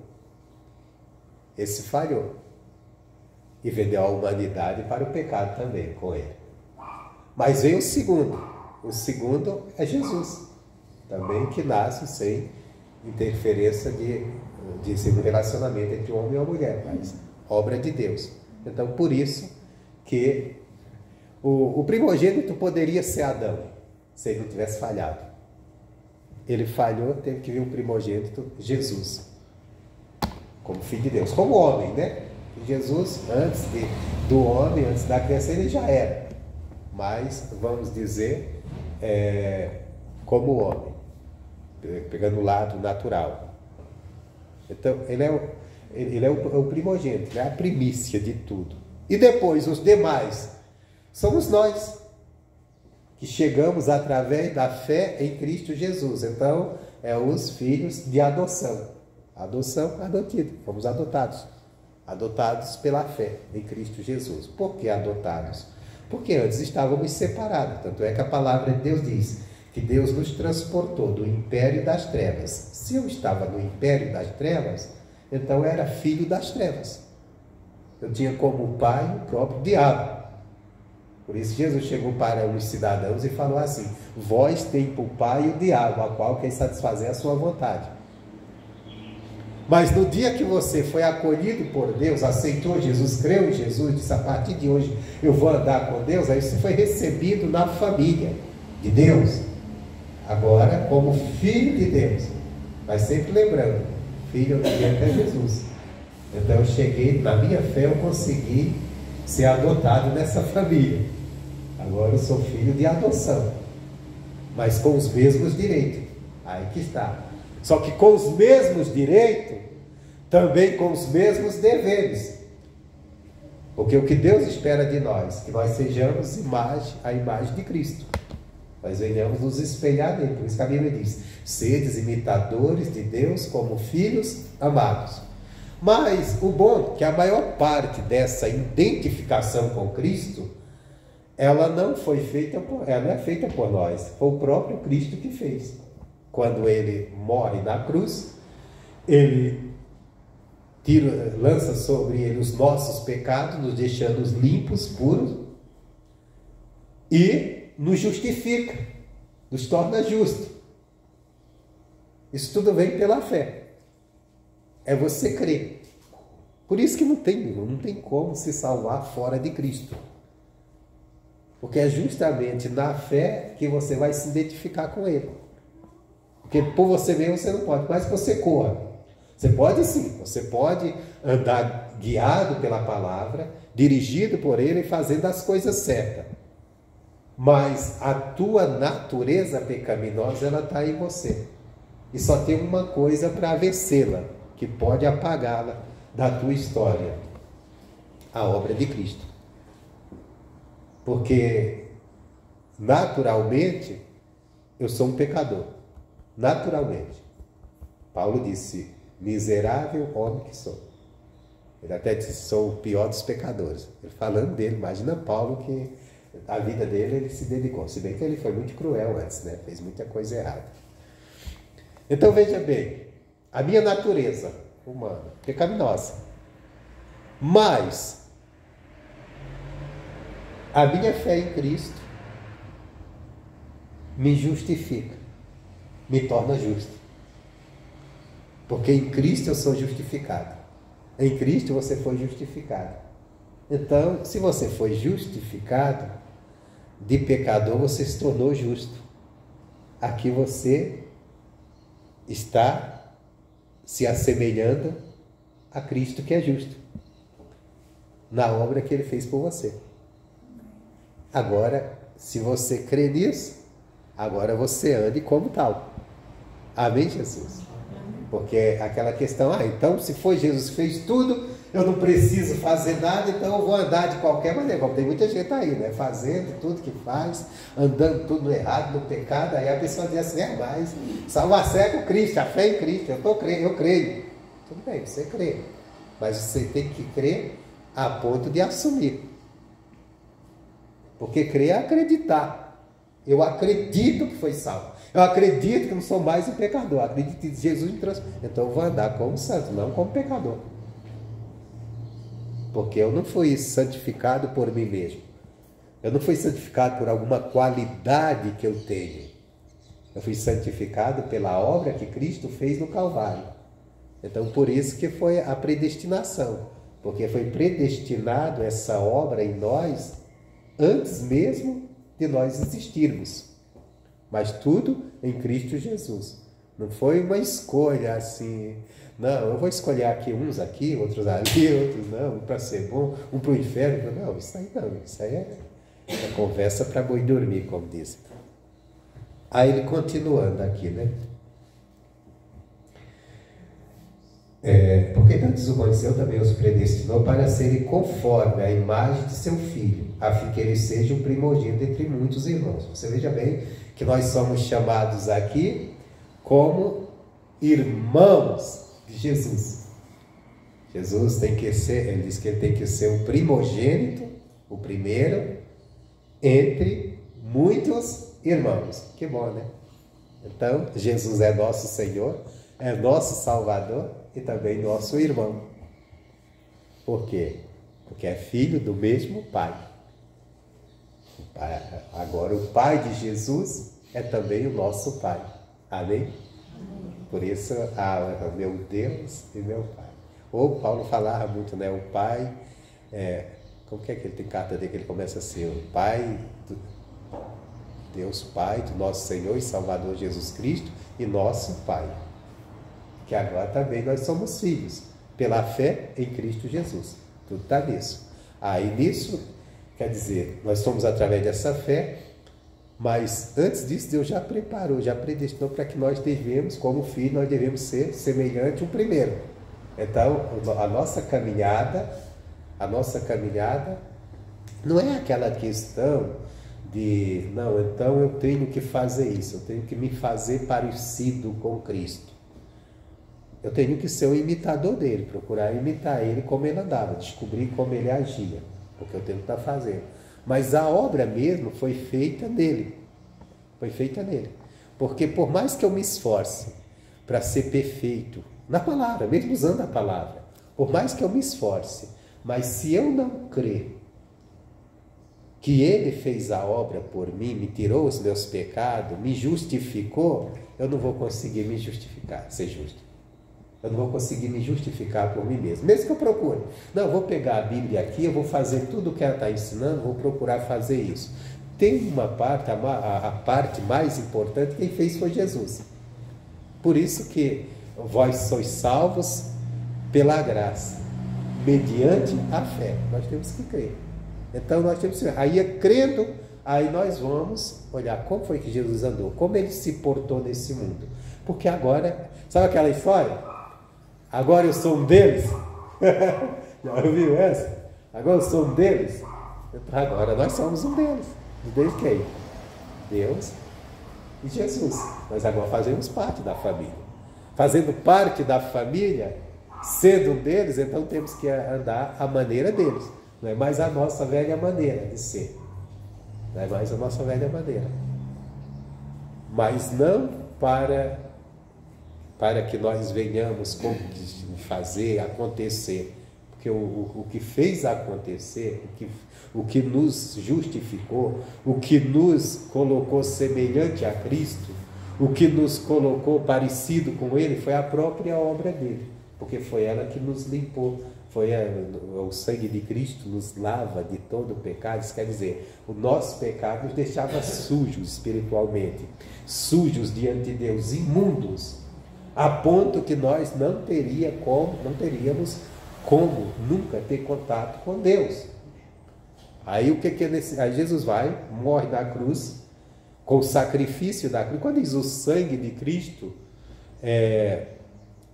e vendeu a humanidade para o pecado também com ele. Mas vem o segundo. O segundo é Jesus, também que nasce sem interferência de ser um relacionamento entre o homem e a mulher, mas obra de Deus. Então, por isso que o primogênito poderia ser Adão, se ele não tivesse falhado. Ele falhou, teve que vir um primogênito, Jesus, como filho de Deus, como homem, né? Jesus, antes do homem, antes da criação, ele já era, mas vamos dizer, como homem, pegando o lado natural. Então, ele é o primogênito, é a primícia de tudo. E depois, os demais, somos nós, que chegamos através da fé em Cristo Jesus. Então, os filhos de adoção. Adoção, adotido, fomos adotados. Adotados pela fé em Cristo Jesus. Por que adotados? Porque antes estávamos separados. Tanto é que a palavra de Deus diz que Deus nos transportou do império das trevas. Se eu estava no império das trevas, então eu era filho das trevas. Eu tinha como pai o próprio diabo. Por isso Jesus chegou para os cidadãos e falou assim: vós tem por pai o diabo, a qual quer satisfazer a sua vontade. Mas no dia que você foi acolhido por Deus, aceitou Jesus, creu em Jesus, disse: a partir de hoje eu vou andar com Deus, aí você foi recebido na família de Deus. Agora, como filho de Deus. Mas sempre lembrando, filho obediente é Jesus. Então eu cheguei, na minha fé eu consegui ser adotado nessa família. Agora eu sou filho de adoção, mas com os mesmos direitos. Aí que está. Só que com os mesmos direitos, também com os mesmos deveres. Porque o que Deus espera de nós, que nós sejamos a imagem de Cristo. Nós venhamos nos espelhar nele. Por isso que a Bíblia diz: sedes imitadores de Deus como filhos amados. Mas o bom é que a maior parte dessa identificação com Cristo, ela não é feita por nós. Foi o próprio Cristo que fez. Quando ele morre na cruz, ele lança sobre ele os nossos pecados, nos deixando limpos, puros, e nos justifica, nos torna justos. Isso tudo vem pela fé. É você crer. Por isso que não tem como se salvar fora de Cristo. Porque é justamente na fé que você vai se identificar com Ele. Porque por você mesmo você não pode, mas você corra. Você pode sim, você pode andar guiado pela palavra, dirigido por Ele e fazendo as coisas certas. Mas a tua natureza pecaminosa, ela está em você. E só tem uma coisa para vencê-la, que pode apagá-la da tua história: a obra de Cristo. Porque naturalmente eu sou um pecador. Naturalmente. Paulo disse: miserável homem que sou. Ele até disse: sou o pior dos pecadores. Ele falando dele, imagina Paulo, que a vida dele ele se dedicou. Se bem que ele foi muito cruel antes, né? Fez muita coisa errada. Então veja bem, a minha natureza humana, pecaminosa, mas a minha fé em Cristo me justifica, me torna justo. Porque em Cristo eu sou justificado. Em Cristo você foi justificado. Então, se você foi justificado, de pecador você se tornou justo. Aqui você está se assemelhando a Cristo, que é justo, na obra que Ele fez por você. Agora, se você crê nisso, agora você ande como tal. Amém, Jesus? Porque aquela questão: então se foi Jesus que fez tudo, eu não preciso fazer nada, então eu vou andar de qualquer maneira. Como tem muita gente aí, né? Fazendo tudo que faz, andando tudo errado, no pecado. Aí a pessoa diz assim: mas salvação é com Cristo, a fé em Cristo, eu creio. Tudo bem, você crê. Mas você tem que crer a ponto de assumir. Porque crer é acreditar. Eu acredito que foi salvo. Eu acredito que não sou mais um pecador. Eu acredito que Jesus me transformou. Então eu vou andar como santo, não como pecador. porque eu não fui santificado por mim mesmo. Eu não fui santificado por alguma qualidade que eu tenho. Eu fui santificado pela obra que Cristo fez no Calvário. Então, por isso que foi a predestinação, porque foi predestinado essa obra em nós antes mesmo de nós existirmos. Mas tudo em Cristo Jesus. Não foi uma escolha assim, não, eu vou escolher aqui, uns aqui, outros ali, outros não, um para ser bom, um para o inferno. Não, isso aí não, isso aí é conversa para boi dormir, como diz. Aí ele continuando aqui, né? Porque antes o conheceu, também os predestinou para serem conforme a imagem de seu filho, a fim que ele seja o primogênito entre muitos irmãos. Você veja bem que nós somos chamados aqui como irmãos de Jesus. Jesus tem que ser, ele diz que ele tem que ser o primogênito, o primeiro, entre muitos irmãos. Que bom, né? Então, Jesus é nosso Senhor, é nosso Salvador e também nosso irmão. Por quê? Porque é filho do mesmo Pai. Agora, o Pai de Jesus é também o nosso Pai. Amém? Por isso, meu Deus e meu Pai. Ou Paulo falava muito, né? O Pai, como que é que ele tem carta dele que ele começa a ser? O Pai, Deus Pai do nosso Senhor e Salvador Jesus Cristo e nosso Pai. Que agora também nós somos filhos, pela fé em Cristo Jesus. Tudo está nisso. Aí nisso, quer dizer, nós somos através dessa fé, mas antes disso Deus já preparou, já predestinou para que nós devemos, como filho, nós devemos ser semelhante ao primeiro. Então, a nossa caminhada não é aquela questão de, não, então eu tenho que fazer isso, eu tenho que me fazer parecido com Cristo. Eu tenho que ser um imitador dele, procurar imitar ele como ele andava, descobrir como ele agia, porque eu tenho que estar fazendo. Mas a obra mesmo foi feita nele. Foi feita nele. Porque por mais que eu me esforce para ser perfeito, na palavra, mesmo usando a palavra, por mais que eu me esforce, mas se eu não crer que ele fez a obra por mim, me tirou os meus pecados, me justificou, eu não vou conseguir me justificar, ser justo. Eu não vou conseguir me justificar por mim mesmo. Mesmo que eu procure. Não, eu vou pegar a Bíblia aqui, eu vou fazer tudo o que ela está ensinando, vou procurar fazer isso. Tem uma parte, a parte mais importante, quem fez foi Jesus. Por isso que vós sois salvos pela graça, mediante a fé. Nós temos que crer. Então nós temos que crer. Aí crendo, aí nós vamos olhar como foi que Jesus andou, como ele se portou nesse mundo. Porque agora, sabe aquela história? Agora eu sou um deles. Já ouviu essa? Agora eu sou um deles. Agora nós somos um deles. Um deles quem? Deus e Jesus. Nós agora fazemos parte da família. Fazendo parte da família, sendo um deles, então temos que andar à maneira deles. Não é mais a nossa velha maneira de ser. Não é mais a nossa velha maneira. Mas não para que nós venhamos fazer acontecer. Porque o que fez acontecer, o que nos justificou, o que nos colocou semelhante a Cristo, o que nos colocou parecido com Ele, foi a própria obra dele. Porque foi ela que nos limpou. O sangue de Cristo nos lava de todo o pecado. Isso quer dizer, o nosso pecado nos deixava sujos espiritualmente, sujos diante de Deus, imundos, a ponto que nós não teríamos como nunca ter contato com Deus. Aí o que é aí Jesus vai, morre na cruz, com o sacrifício da cruz. Quando diz o sangue de Cristo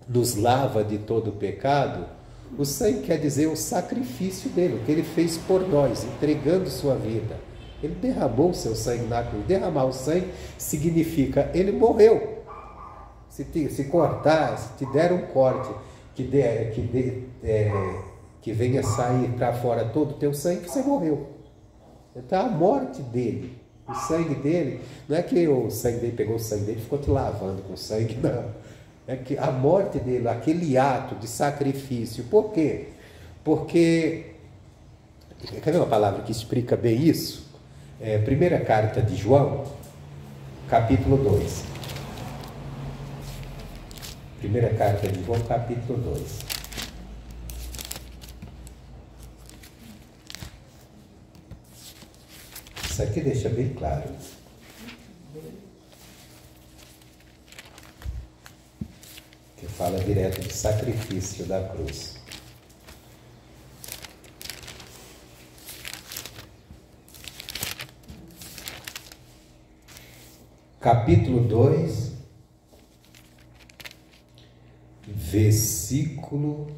nos lava de todo o pecado, o sangue quer dizer o sacrifício dele, o que ele fez por nós, entregando sua vida. Ele derramou o seu sangue na cruz. Derramar o sangue significa ele morreu. Se cortar, se te der um corte que venha sair para fora todo o teu sangue, você morreu. Então a morte dele, o sangue dele, não é que o sangue dele pegou o sangue dele e ficou te lavando com sangue, não. É que a morte dele, aquele ato de sacrifício. Por quê? Porque, quer ver uma palavra que explica bem isso? Primeira carta de João, capítulo 2. Primeira carta de João, capítulo 2. Isso aqui deixa bem claro. Que fala direto do sacrifício da cruz. Capítulo 2, versículo 1.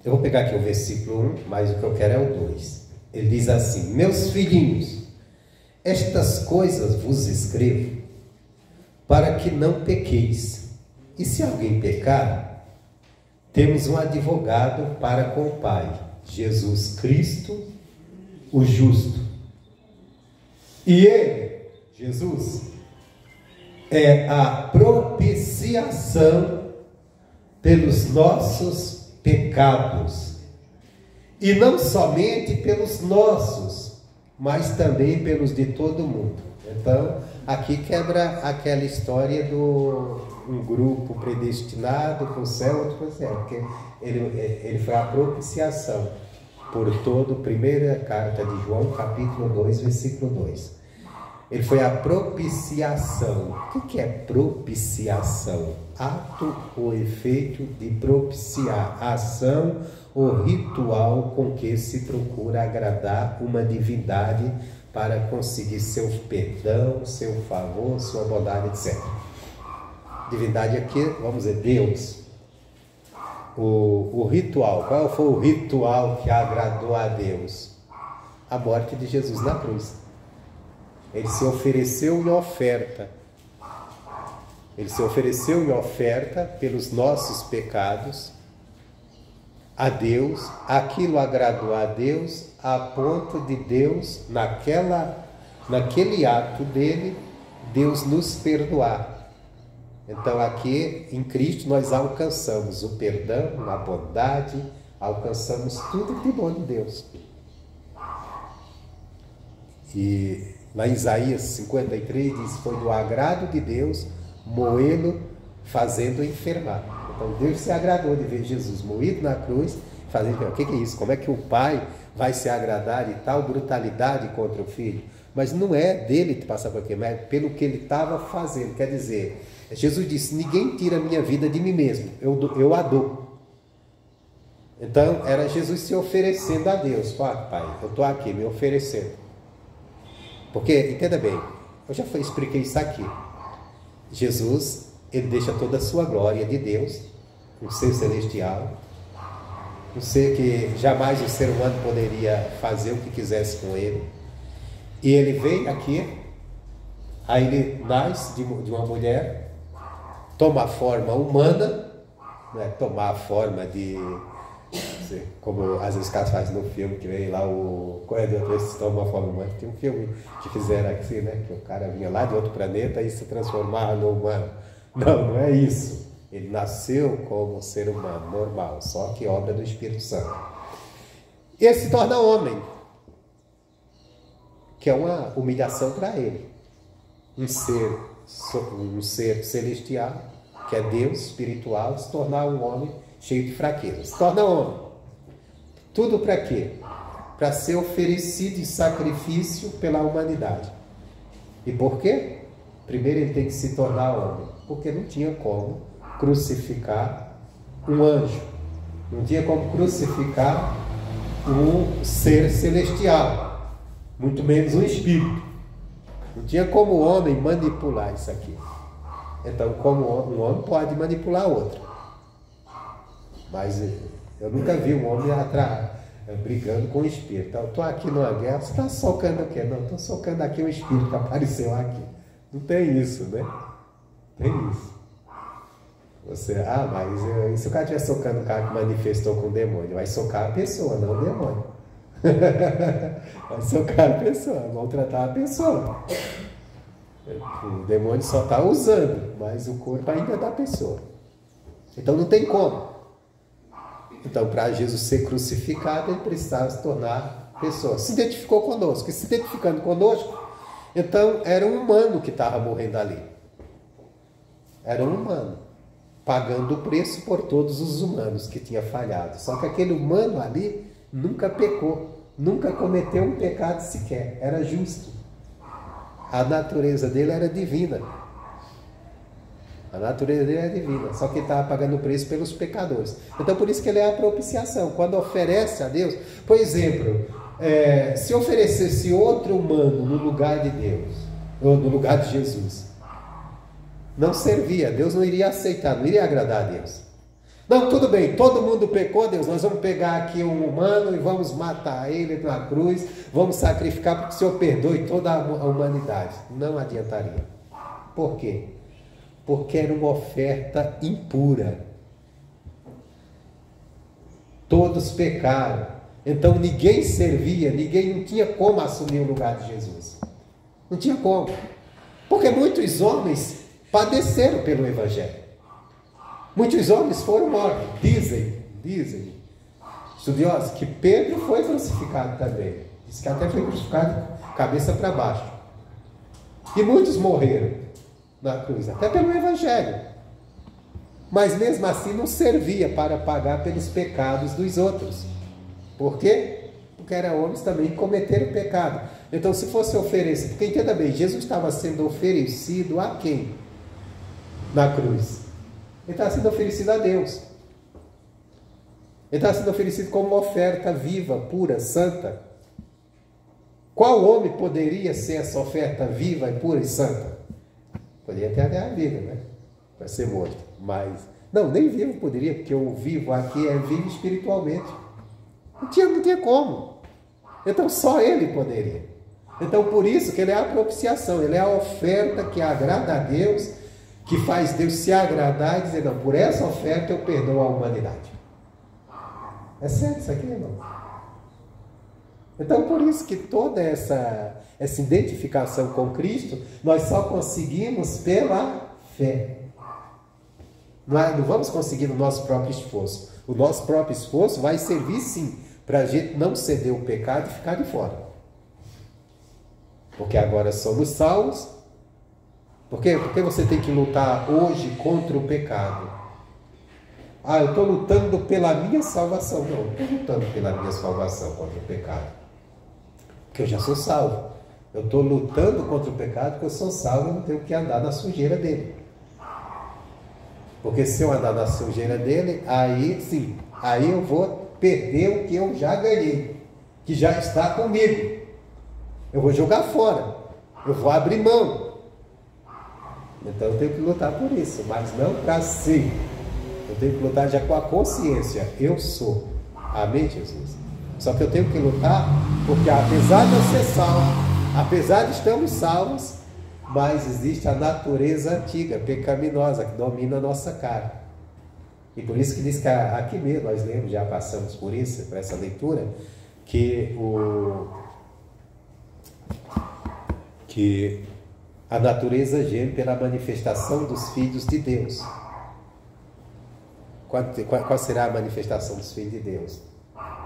Eu vou pegar aqui o versículo 1, mas o que eu quero é o 2. Ele diz assim: meus filhinhos, estas coisas vos escrevo para que não pequeis. E se alguém pecar, temos um advogado para com o Pai, Jesus Cristo, o justo. E ele, Jesus, é a propiciação pelos nossos pecados, e não somente pelos nossos, mas também pelos de todo mundo. Então, aqui quebra aquela história do um grupo predestinado para o céu, outro para o céu, porque ele foi a propiciação por todo. Primeira carta de João, capítulo 2, versículo 2. Ele foi a propiciação. O que é propiciação? Ato ou efeito de propiciar, ação ou ritual com que se procura agradar uma divindade para conseguir seu perdão, seu favor, sua bondade, etc. Divindade aqui, vamos dizer, Deus. O ritual, qual foi o ritual que agradou a Deus? A morte de Jesus na cruz. Ele se ofereceu em oferta. Ele se ofereceu em oferta pelos nossos pecados a Deus. Aquilo agradou a Deus a ponto de Deus, naquele ato dele, Deus nos perdoar. Então aqui em Cristo nós alcançamos o perdão, a bondade, alcançamos tudo de bom de Deus. E lá em Isaías 53 diz: foi do agrado de Deus moê-lo, fazendo enfermar. Então Deus se agradou de ver Jesus moído na cruz, fazendo enfermar. O que é isso? Como é que o pai vai se agradar de tal brutalidade contra o filho? Mas não é dele que passa por aqui, mas pelo que ele estava fazendo. Quer dizer, Jesus disse: ninguém tira a minha vida de mim mesmo, eu a dou. Então era Jesus se oferecendo a Deus. Pai, eu estou aqui me oferecendo. Porque, entenda bem, eu já expliquei isso aqui. Jesus, ele deixa toda a sua glória de Deus, um ser celestial, um ser que jamais o ser humano poderia fazer o que quisesse com ele. E ele vem aqui, aí ele nasce de uma mulher, toma a forma humana, não é tomar a forma de, como às vezes os caras fazem no filme, que vem lá o corredor que toma uma forma humana. Tem um filme que fizeram assim, né, que o cara vinha lá de outro planeta e se transformava no humano. Não é isso. Ele nasceu como ser humano normal, só que obra do Espírito Santo. E ele se torna homem, que é uma humilhação para ele. Um ser celestial, que é Deus espiritual, se tornar um homem cheio de fraqueza. Se torna homem. Tudo para quê? Para ser oferecido em sacrifício pela humanidade. E por quê? Primeiro ele tem que se tornar homem, porque não tinha como crucificar um anjo, não tinha como crucificar um ser celestial, muito menos um espírito. Não tinha como o homem manipular isso aqui. Então, como um homem pode manipular outro, mas eu nunca vi um homem brigando com o espírito. Então, eu estou aqui numa guerra, você está socando o quê? Não, estou socando aqui o espírito que apareceu aqui. Não tem isso, né? Tem isso. Você, mas e se o cara estiver socando o cara que manifestou com o demônio? Vai socar a pessoa, não o demônio. Vai socar a pessoa, maltratar a pessoa. O demônio só está usando, mas o corpo ainda é da pessoa. Então não tem como. Então, para Jesus ser crucificado, ele precisava se tornar pessoa. Se identificou conosco. E se identificando conosco, então era um humano que estava morrendo ali. Era um humano, pagando o preço por todos os humanos que tinha falhado. Só que aquele humano ali nunca pecou, nunca cometeu um pecado sequer. Era justo. A natureza dele era divina. A natureza dele é divina, só que ele estava pagando o preço pelos pecadores. Então, por isso que ele é a propiciação. Quando oferece a Deus, por exemplo, se oferecesse outro humano no lugar de Deus, ou no lugar de Jesus, não servia, Deus não iria aceitar, não iria agradar a Deus. Não, tudo bem, todo mundo pecou, Deus, nós vamos pegar aqui um humano e vamos matar ele na cruz, vamos sacrificar para que o Senhor perdoe toda a humanidade. Não adiantaria. Por quê? Porque era uma oferta impura. Todos pecaram. Então ninguém servia, ninguém não tinha como assumir o lugar de Jesus. Não tinha como. Porque muitos homens padeceram pelo Evangelho. Muitos homens foram mortos. Dizem, estudiosos, que Pedro foi crucificado também. Diz que até foi crucificado cabeça para baixo. E muitos morreram na cruz, até pelo Evangelho. Mas mesmo assim não servia para pagar pelos pecados dos outros. Por quê? Porque eram homens também que cometeram pecado. Então, se fosse oferecido, porque entenda bem, Jesus estava sendo oferecido a quem? Na cruz. Ele estava sendo oferecido a Deus. Ele estava sendo oferecido como uma oferta viva, pura, santa. Qual homem poderia ser essa oferta viva, pura e santa? Poderia ter a vida, né? Para ser morto. Mas, não, nem vivo poderia, porque o vivo aqui é vivo espiritualmente. Não tinha como. Então, só ele poderia. Então, por isso que ele é a propiciação. Ele é a oferta que agrada a Deus, que faz Deus se agradar e dizer, não, por essa oferta eu perdoo a humanidade. É sério isso aqui, irmão? Então, por isso que toda essa identificação com Cristo, nós só conseguimos pela fé. Não vamos conseguir no nosso próprio esforço. O nosso próprio esforço vai servir, sim, para a gente não ceder o pecado e ficar de fora. Porque agora somos salvos. Por quê? Porque você tem que lutar hoje contra o pecado. Eu estou lutando pela minha salvação. Não, não estou lutando pela minha salvação contra o pecado. Porque eu já sou salvo. Eu estou lutando contra o pecado porque eu sou salvo e não tenho que andar na sujeira dele. Porque se eu andar na sujeira dele, aí sim, aí eu vou perder o que eu já ganhei, que já está comigo. Eu vou jogar fora, eu vou abrir mão. Então eu tenho que lutar por isso, mas não para si. Eu tenho que lutar já com a consciência. Eu sou. Amém, Jesus? Só que eu tenho que lutar porque apesar de eu ser salvo, apesar de estarmos salvos, mas existe a natureza antiga, pecaminosa, que domina a nossa carne. E por isso que diz que aqui mesmo, nós lemos, já passamos por isso, por essa leitura, que a natureza geme pela manifestação dos filhos de Deus. Qual será a manifestação dos filhos de Deus?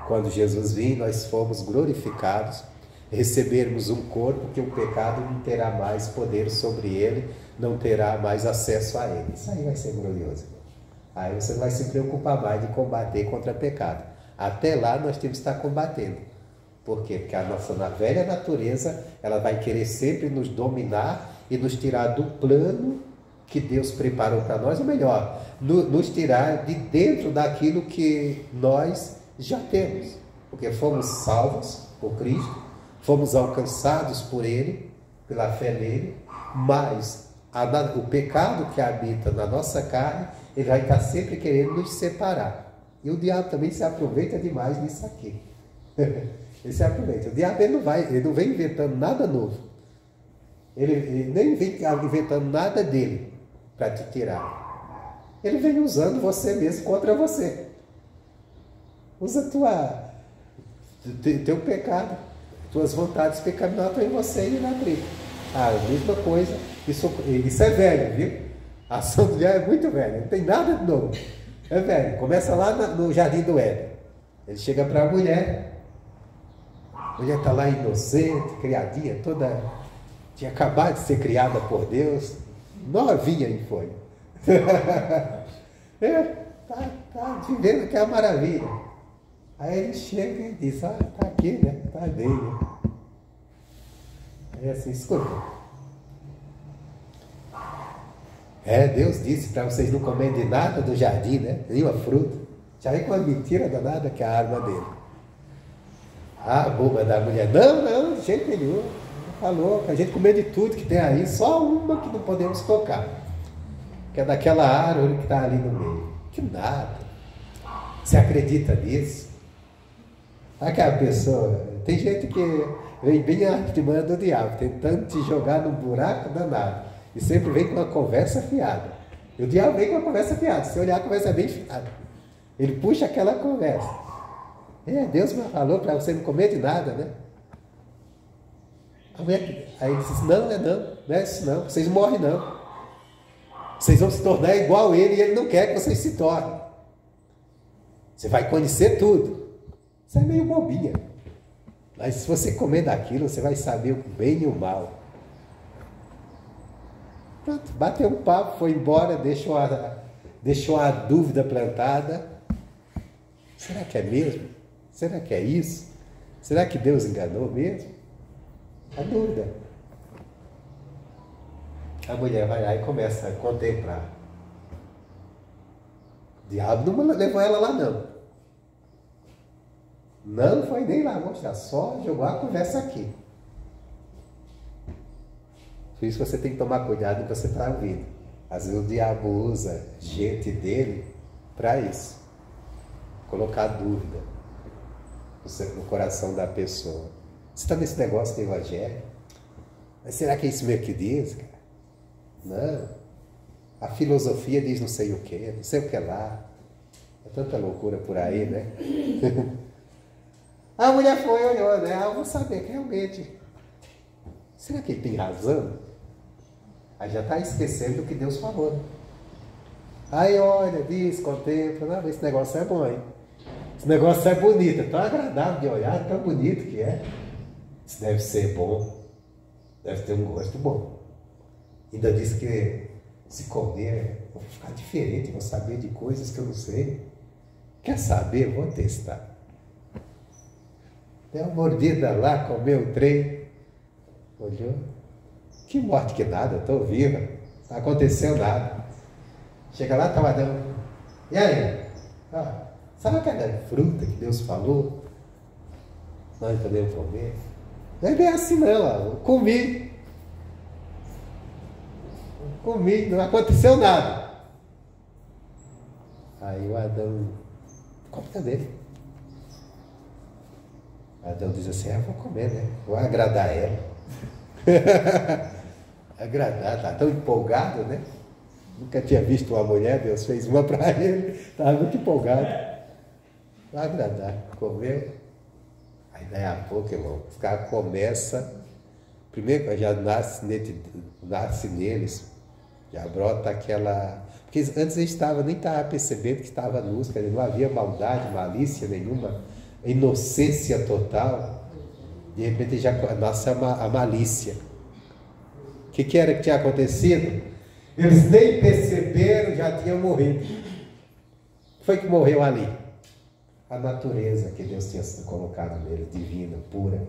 Quando Jesus vir, nós fomos glorificados, recebermos um corpo que o pecado não terá mais poder sobre ele, não terá mais acesso a ele. Isso aí vai ser glorioso. Aí você não vai se preocupar mais de combater contra o pecado. Até lá nós temos que estar combatendo. Por quê? Porque a nossa velha natureza, ela vai querer sempre nos dominar e nos tirar do plano que Deus preparou para nós, ou melhor, nos tirar de dentro daquilo que nós já temos. Porque fomos salvos por Cristo, fomos alcançados por Ele, pela fé nele, mas o pecado que habita na nossa carne, ele vai estar sempre querendo nos separar. E o diabo também se aproveita demais nisso aqui. Ele se aproveita. O diabo ele não vem inventando nada novo. Ele nem vem inventando nada dele para te tirar. Ele vem usando você mesmo contra você. Usa teu pecado, tuas vontades pecaminosas em você e na briga. A mesma coisa. Isso é velho, viu? A ação do diabo é muito velha. Não tem nada de novo. É velho. Começa lá no Jardim do Éden. Ele chega para a mulher. A mulher está lá inocente, criadinha, toda... Tinha acabado de ser criada por Deus. Novinha em folha. Tá vivendo que é uma maravilha. Aí ele chega e diz, tá aqui, né? Tá dele. Aí assim, escuta. Deus disse para vocês não comerem de nada do jardim, né? Nenhuma fruta. Já vem com uma mentira danada que é a arma dele. A boba da mulher, não, de jeito nenhum. Falou que a gente comer de tudo que tem aí, só uma que não podemos tocar. Que é daquela árvore que está ali no meio. Que nada. Você acredita nisso? Aquela pessoa, tem gente que vem bem a artimanha do diabo, tentando te jogar num buraco danado. E sempre vem com uma conversa fiada. E o diabo vem com uma conversa fiada. Se olhar, a conversa é bem fiada. Ele puxa aquela conversa. Deus me falou para você não comer de nada, né? Aí ele disse, não é isso não, vocês morrem não. Vocês vão se tornar igual ele e ele não quer que vocês se tornem. Você vai conhecer tudo. Isso é meio bobinha. Mas se você comer daquilo, você vai saber o bem e o mal. Pronto, bateu um papo, foi embora, deixou a dúvida plantada. Será que é mesmo? Será que é isso? Será que Deus enganou mesmo? A dúvida. A mulher vai lá e começa a contemplar. O diabo não levou ela lá não. Não foi nem lá mostrar, só jogou a conversa aqui. Por isso você tem que tomar cuidado no que você está ouvindo. Às vezes o diabo usa gente dele para isso. Colocar dúvida no coração da pessoa. Você está nesse negócio do evangelho? Mas será que é isso mesmo que diz, cara? Não. A filosofia diz não sei o que, não sei o que lá. É tanta loucura por aí, né? A mulher foi, olhou, né? Eu vou saber que realmente. Será que ele tem razão? Aí já está esquecendo o que Deus falou. Né? Aí olha, diz, contempla, não, esse negócio é bom, hein? Esse negócio é bonito, é tão agradável de olhar, tão bonito que é. Isso deve ser bom, deve ter um gosto bom. Ainda diz que se comer, vou ficar diferente, vou saber de coisas que eu não sei. Quer saber? Vou testar. Deu uma mordida lá, comeu o trem, olhou. Que morte que nada, estou viva, não aconteceu nada. Chega lá, estava dando. E aí? Sabe aquela fruta que Deus falou? Nós podemos comer? Não é bem assim não, eu comi, não aconteceu nada. Aí o Adão, come dele. Adão diz assim, vou comer, né? Vou agradar ela. Agradar, tá tão empolgado, né? Nunca tinha visto uma mulher, Deus fez uma para ele, estava muito empolgado. Vou agradar, comeu. Aí daí a pouco, irmão, os caras começam, primeiro já nasce neles, já brota aquela... Porque antes eles nem estavam percebendo que estava luz, não havia maldade, malícia nenhuma, inocência total. De repente já nasce a malícia. O que era que tinha acontecido? Eles nem perceberam, já tinham morrido. Foi que morreu ali? A natureza que Deus tinha colocado nele, divina, pura.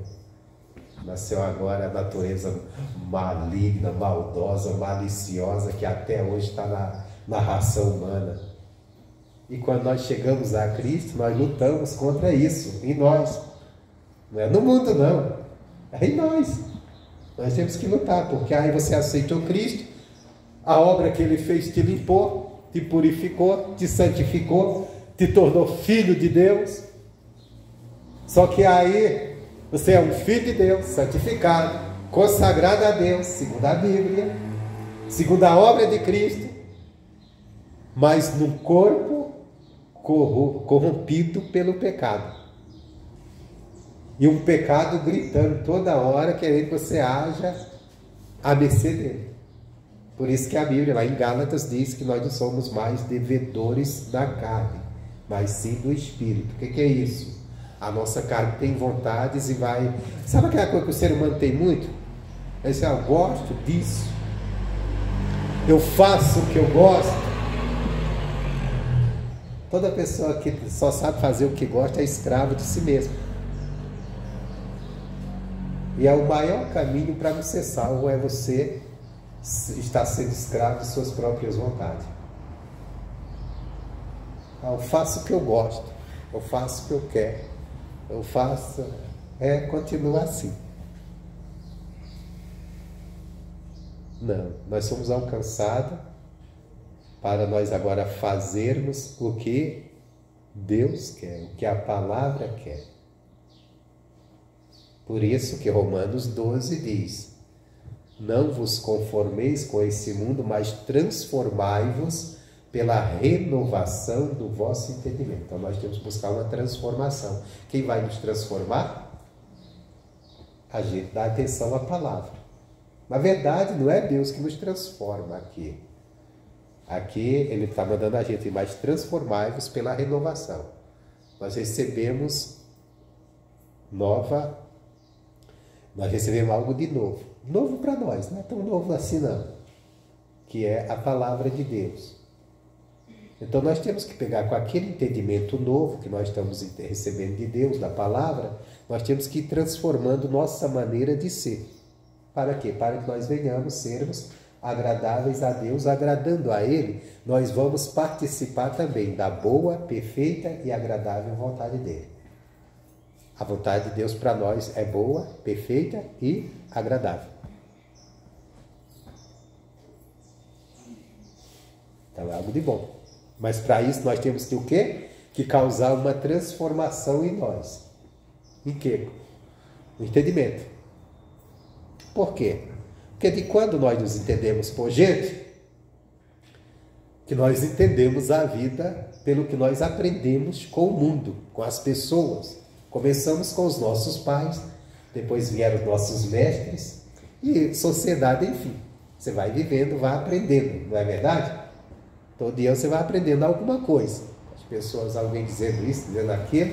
Nasceu agora a natureza maligna, maldosa, maliciosa, que até hoje está na raça humana. E quando nós chegamos a Cristo, nós lutamos contra isso, em nós. Não é no mundo, não. É em nós. Nós temos que lutar, porque aí você aceitou Cristo, a obra que Ele fez te limpou, te purificou, te santificou, te tornou filho de Deus. Só que aí você é um filho de Deus, santificado, consagrado a Deus, segundo a Bíblia, segundo a obra de Cristo, mas no corpo corrompido pelo pecado. E um pecado gritando toda hora, querendo que você haja à mercê dele. Por isso que a Bíblia, lá em Gálatas, diz que nós não somos mais devedores da carne, mas sim do Espírito. O que é isso? A nossa carne tem vontades e vai... Sabe aquela coisa que o ser humano tem muito? É dizer, eu gosto disso, eu faço o que eu gosto. Toda pessoa que só sabe fazer o que gosta é escravo de si mesmo. E é o maior caminho para você ser salvo, é você estar sendo escravo de suas próprias vontades. Eu faço o que eu gosto, eu faço o que eu quero, eu faço... continua assim. Não, nós somos alcançados para nós agora fazermos o que Deus quer, o que a palavra quer. Por isso que Romanos 12 diz: não vos conformeis com esse mundo, mas transformai-vos pela renovação do vosso entendimento. Então nós temos que buscar uma transformação. Quem vai nos transformar? A gente dá atenção à palavra. Na verdade, não é Deus que nos transforma aqui. Aqui Ele está mandando a gente, mas transformai-vos pela renovação. Nós recebemos algo de novo. Novo para nós, não é tão novo assim não. Que é a palavra de Deus. Então nós temos que pegar com aquele entendimento novo que nós estamos recebendo de Deus, da palavra, nós temos que ir transformando nossa maneira de ser. Para quê? Para que nós venhamos sermos agradáveis a Deus, agradando a Ele, nós vamos participar também da boa, perfeita e agradável vontade dEle. A vontade de Deus para nós é boa, perfeita e agradável. Então é algo de bom. Mas para isso nós temos que o quê? Que causar uma transformação em nós. Em quê? No entendimento. Por quê? Porque de quando nós nos entendemos por gente, que nós entendemos a vida pelo que nós aprendemos com o mundo, com as pessoas. Começamos com os nossos pais, depois vieram os nossos mestres e sociedade, enfim. Você vai vivendo, vai aprendendo, não é verdade? Todo dia você vai aprendendo alguma coisa. As pessoas, alguém dizendo isso, dizendo aquilo.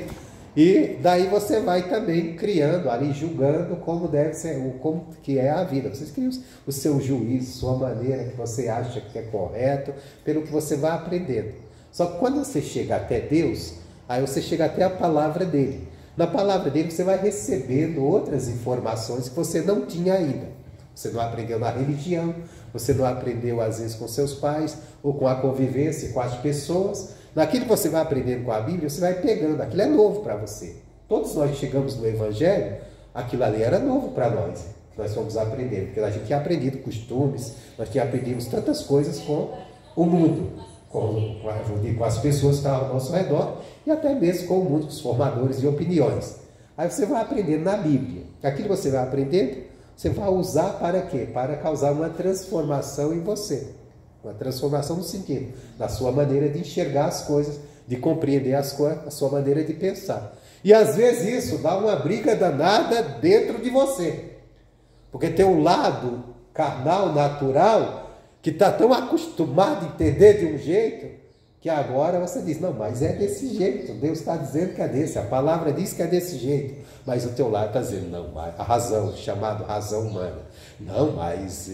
E daí você vai também criando, ali julgando como deve ser, como que é a vida. Vocês criam o seu juízo, sua maneira que você acha que é correto, pelo que você vai aprendendo. Só que quando você chega até Deus, aí você chega até a palavra dele. Na palavra dele você vai recebendo outras informações que você não tinha ainda. Você não aprendeu na religião, você não aprendeu às vezes com seus pais, ou com a convivência com as pessoas. Naquilo que você vai aprendendo com a Bíblia, você vai pegando, aquilo é novo para você. Todos nós que chegamos no Evangelho, aquilo ali era novo para nós, que nós fomos aprendendo, porque a gente tinha aprendido costumes, nós tínhamos aprendido tantas coisas com o mundo, com as pessoas que estavam ao nosso redor, e até mesmo com o mundo, com os formadores de opiniões. Aí você vai aprendendo na Bíblia. Aquilo que você vai aprendendo, você vai usar para quê? Para causar uma transformação em você. Uma transformação no sentido, na sua maneira de enxergar as coisas, de compreender as coisas, a sua maneira de pensar. E às vezes isso dá uma briga danada dentro de você. Porque tem um lado carnal, natural, que está tão acostumado a entender de um jeito, que agora você diz, não, mas é desse jeito, Deus está dizendo que é desse, a palavra diz que é desse jeito, mas o teu lado está dizendo, não, a razão, chamado razão humana, não, mas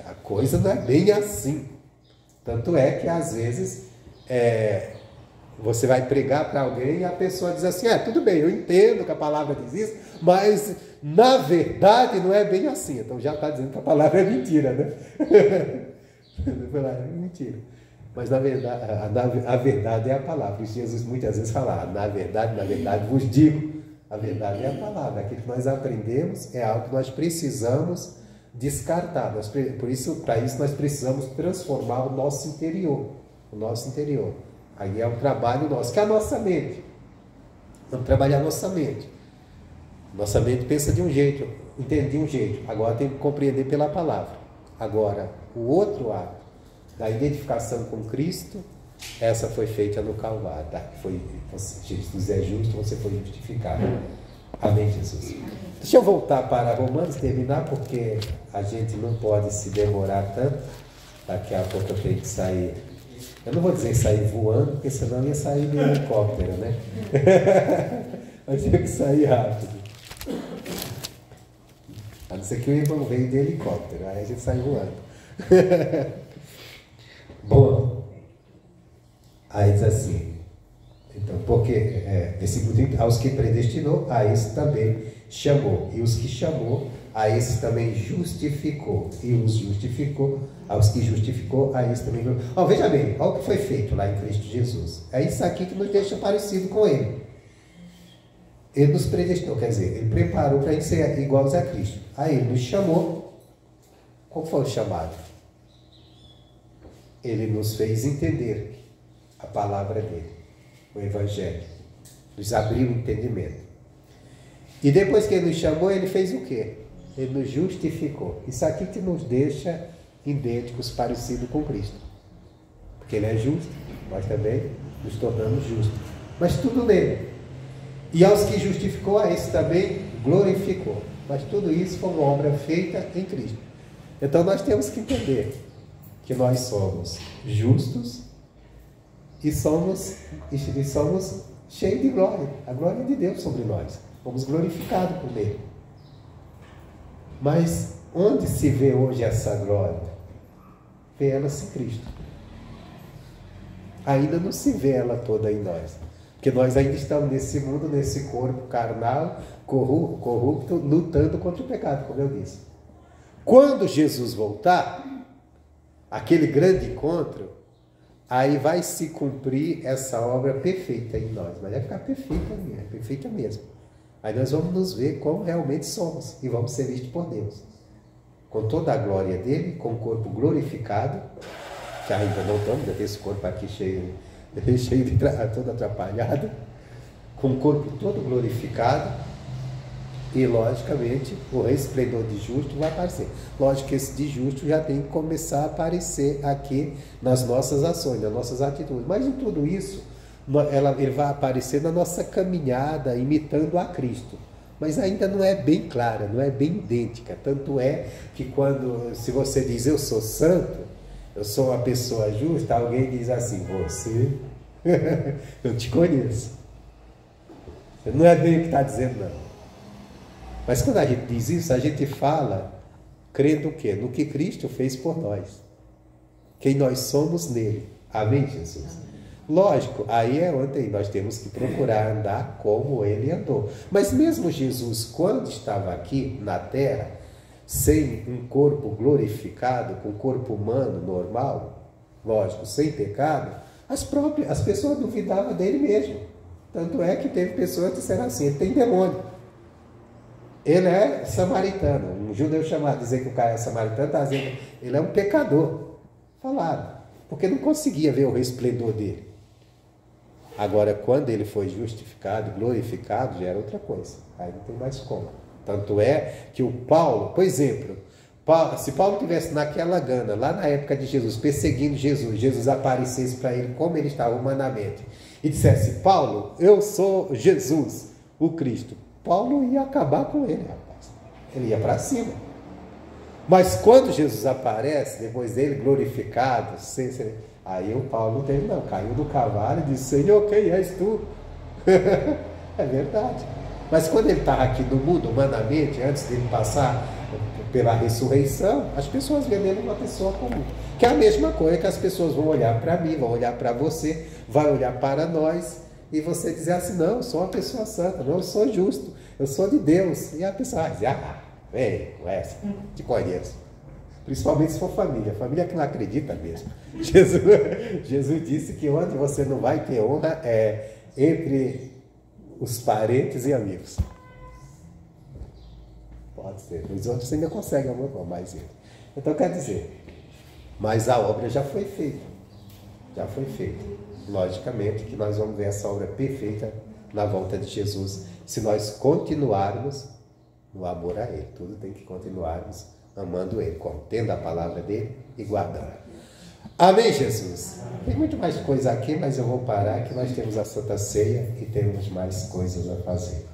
a coisa não é bem assim. Tanto é que às vezes você vai pregar para alguém e a pessoa diz assim, tudo bem, eu entendo que a palavra diz isso, mas na verdade não é bem assim. Então já está dizendo que a palavra é mentira, né? É mentira. Mas na verdade, a verdade é a palavra. Jesus muitas vezes fala, na verdade vos digo, a verdade é a palavra. Aquilo que nós aprendemos é algo que nós precisamos descartar. Por isso, para isso nós precisamos transformar o nosso interior. O nosso interior. Aí é um trabalho nosso, que é a nossa mente. Vamos trabalhar nossa mente. Nossa mente pensa de um jeito, entende de um jeito. Agora tem que compreender pela palavra. Agora, o outro ato da identificação com Cristo, essa foi feita no Calvário. Tá? Jesus é justo, você foi justificado. Amém, Jesus. Deixa eu voltar para Romanos, terminar, porque a gente não pode se demorar tanto. Daqui a pouco eu tenho que sair. Eu não vou dizer sair voando, porque senão ia sair de helicóptero, né? Mas tem que sair rápido. A não ser que o irmão veio de helicóptero, aí a gente sai voando. Bom, aí diz assim, então, porque, versículo 30, aos que predestinou, a esse também chamou, e os que chamou, a esse também justificou, e os justificou, aos que justificou, a esse também... veja bem, olha o que foi feito lá em Cristo Jesus. É isso aqui que nos deixa parecido com Ele. Ele nos predestinou, quer dizer, Ele preparou para a gente ser iguais a Cristo. Aí Ele nos chamou. Qual foi o chamado? Ele nos fez entender a palavra dele, o Evangelho. Nos abriu o entendimento. E depois que Ele nos chamou, Ele fez o quê? Ele nos justificou. Isso aqui que nos deixa idênticos, parecidos com Cristo. Porque Ele é justo, nós também nos tornamos justos. Mas tudo nele. E aos que justificou, a esse também glorificou. Mas tudo isso foi uma obra feita em Cristo. Então nós temos que entender que nós somos justos e somos cheios de glória. A glória de Deus sobre nós. Fomos glorificados por Ele. Mas onde se vê hoje essa glória? Vê ela-se em Cristo. Ainda não se vê ela toda em nós. Porque nós ainda estamos nesse mundo, nesse corpo carnal, corrupto, lutando contra o pecado, como eu disse. Quando Jesus voltar, aquele grande encontro, aí vai se cumprir essa obra perfeita em nós. Mas vai ficar perfeita mesmo. Aí nós vamos nos ver como realmente somos e vamos ser vistos por Deus. Com toda a glória dele, com o corpo glorificado, que ainda não estamos, ainda tem esse corpo aqui cheio de todo atrapalhado, com o corpo todo glorificado, e logicamente o resplendor de justo vai aparecer. Lógico que esse de justo já tem que começar a aparecer aqui nas nossas ações, nas nossas atitudes, mas em tudo isso ele vai aparecer na nossa caminhada imitando a Cristo, mas ainda não é bem clara, não é bem idêntica. Tanto é que se você diz eu sou santo, eu sou uma pessoa justa, alguém diz assim, você, eu te conheço. Não é bem o que está dizendo, não. Mas quando a gente diz isso, a gente fala crendo o quê? No que Cristo fez por nós. Quem nós somos nele. Amém, Jesus? Lógico, aí é onde nós temos que procurar andar como ele andou. Mas mesmo Jesus, quando estava aqui na terra, sem um corpo glorificado, com um corpo humano normal, lógico, sem pecado, as pessoas duvidavam dele mesmo. Tanto é que teve pessoas que disseram assim, ele tem demônio. Ele é samaritano. Um judeu chamado, dizer que o cara é samaritano, está dizendo, ele é um pecador. Falaram, porque não conseguia ver o resplendor dele. Agora, quando ele foi justificado, glorificado, já era outra coisa. Aí não tem mais como. Tanto é que o Paulo, por exemplo, se Paulo estivesse naquela gana, lá na época de Jesus, perseguindo Jesus aparecesse para ele como ele estava humanamente, e dissesse, Paulo, eu sou Jesus, o Cristo, Paulo ia acabar com ele, rapaz. Ele ia para cima. Mas quando Jesus aparece, depois dele glorificado, aí o Paulo não teve, não, caiu do cavalo e disse, Senhor, quem és tu? É verdade. Mas quando ele estava aqui no mundo, humanamente, antes dele passar pela ressurreição, as pessoas veem nele uma pessoa comum. Que é a mesma coisa que as pessoas vão olhar para mim, vão olhar para você, vão olhar para nós, e você dizer assim, não, eu sou uma pessoa santa, não, eu sou justo, eu sou de Deus. E a pessoa vai dizer, vem com essa, te conheço. Principalmente se for família que não acredita mesmo. Jesus disse que onde você não vai ter honra é entre os parentes e amigos. Pode ser. Os outros você ainda consegue amor, mais ele. Então quer dizer, mas a obra já foi feita. Já foi feita. Logicamente que nós vamos ver essa obra perfeita na volta de Jesus, se nós continuarmos no amor a Ele. Tudo tem que continuarmos amando Ele, contendo a palavra dEle e guardando. Amém, Jesus? Tem muito mais coisa aqui, mas eu vou parar, que nós temos a Santa Ceia e temos mais coisas a fazer.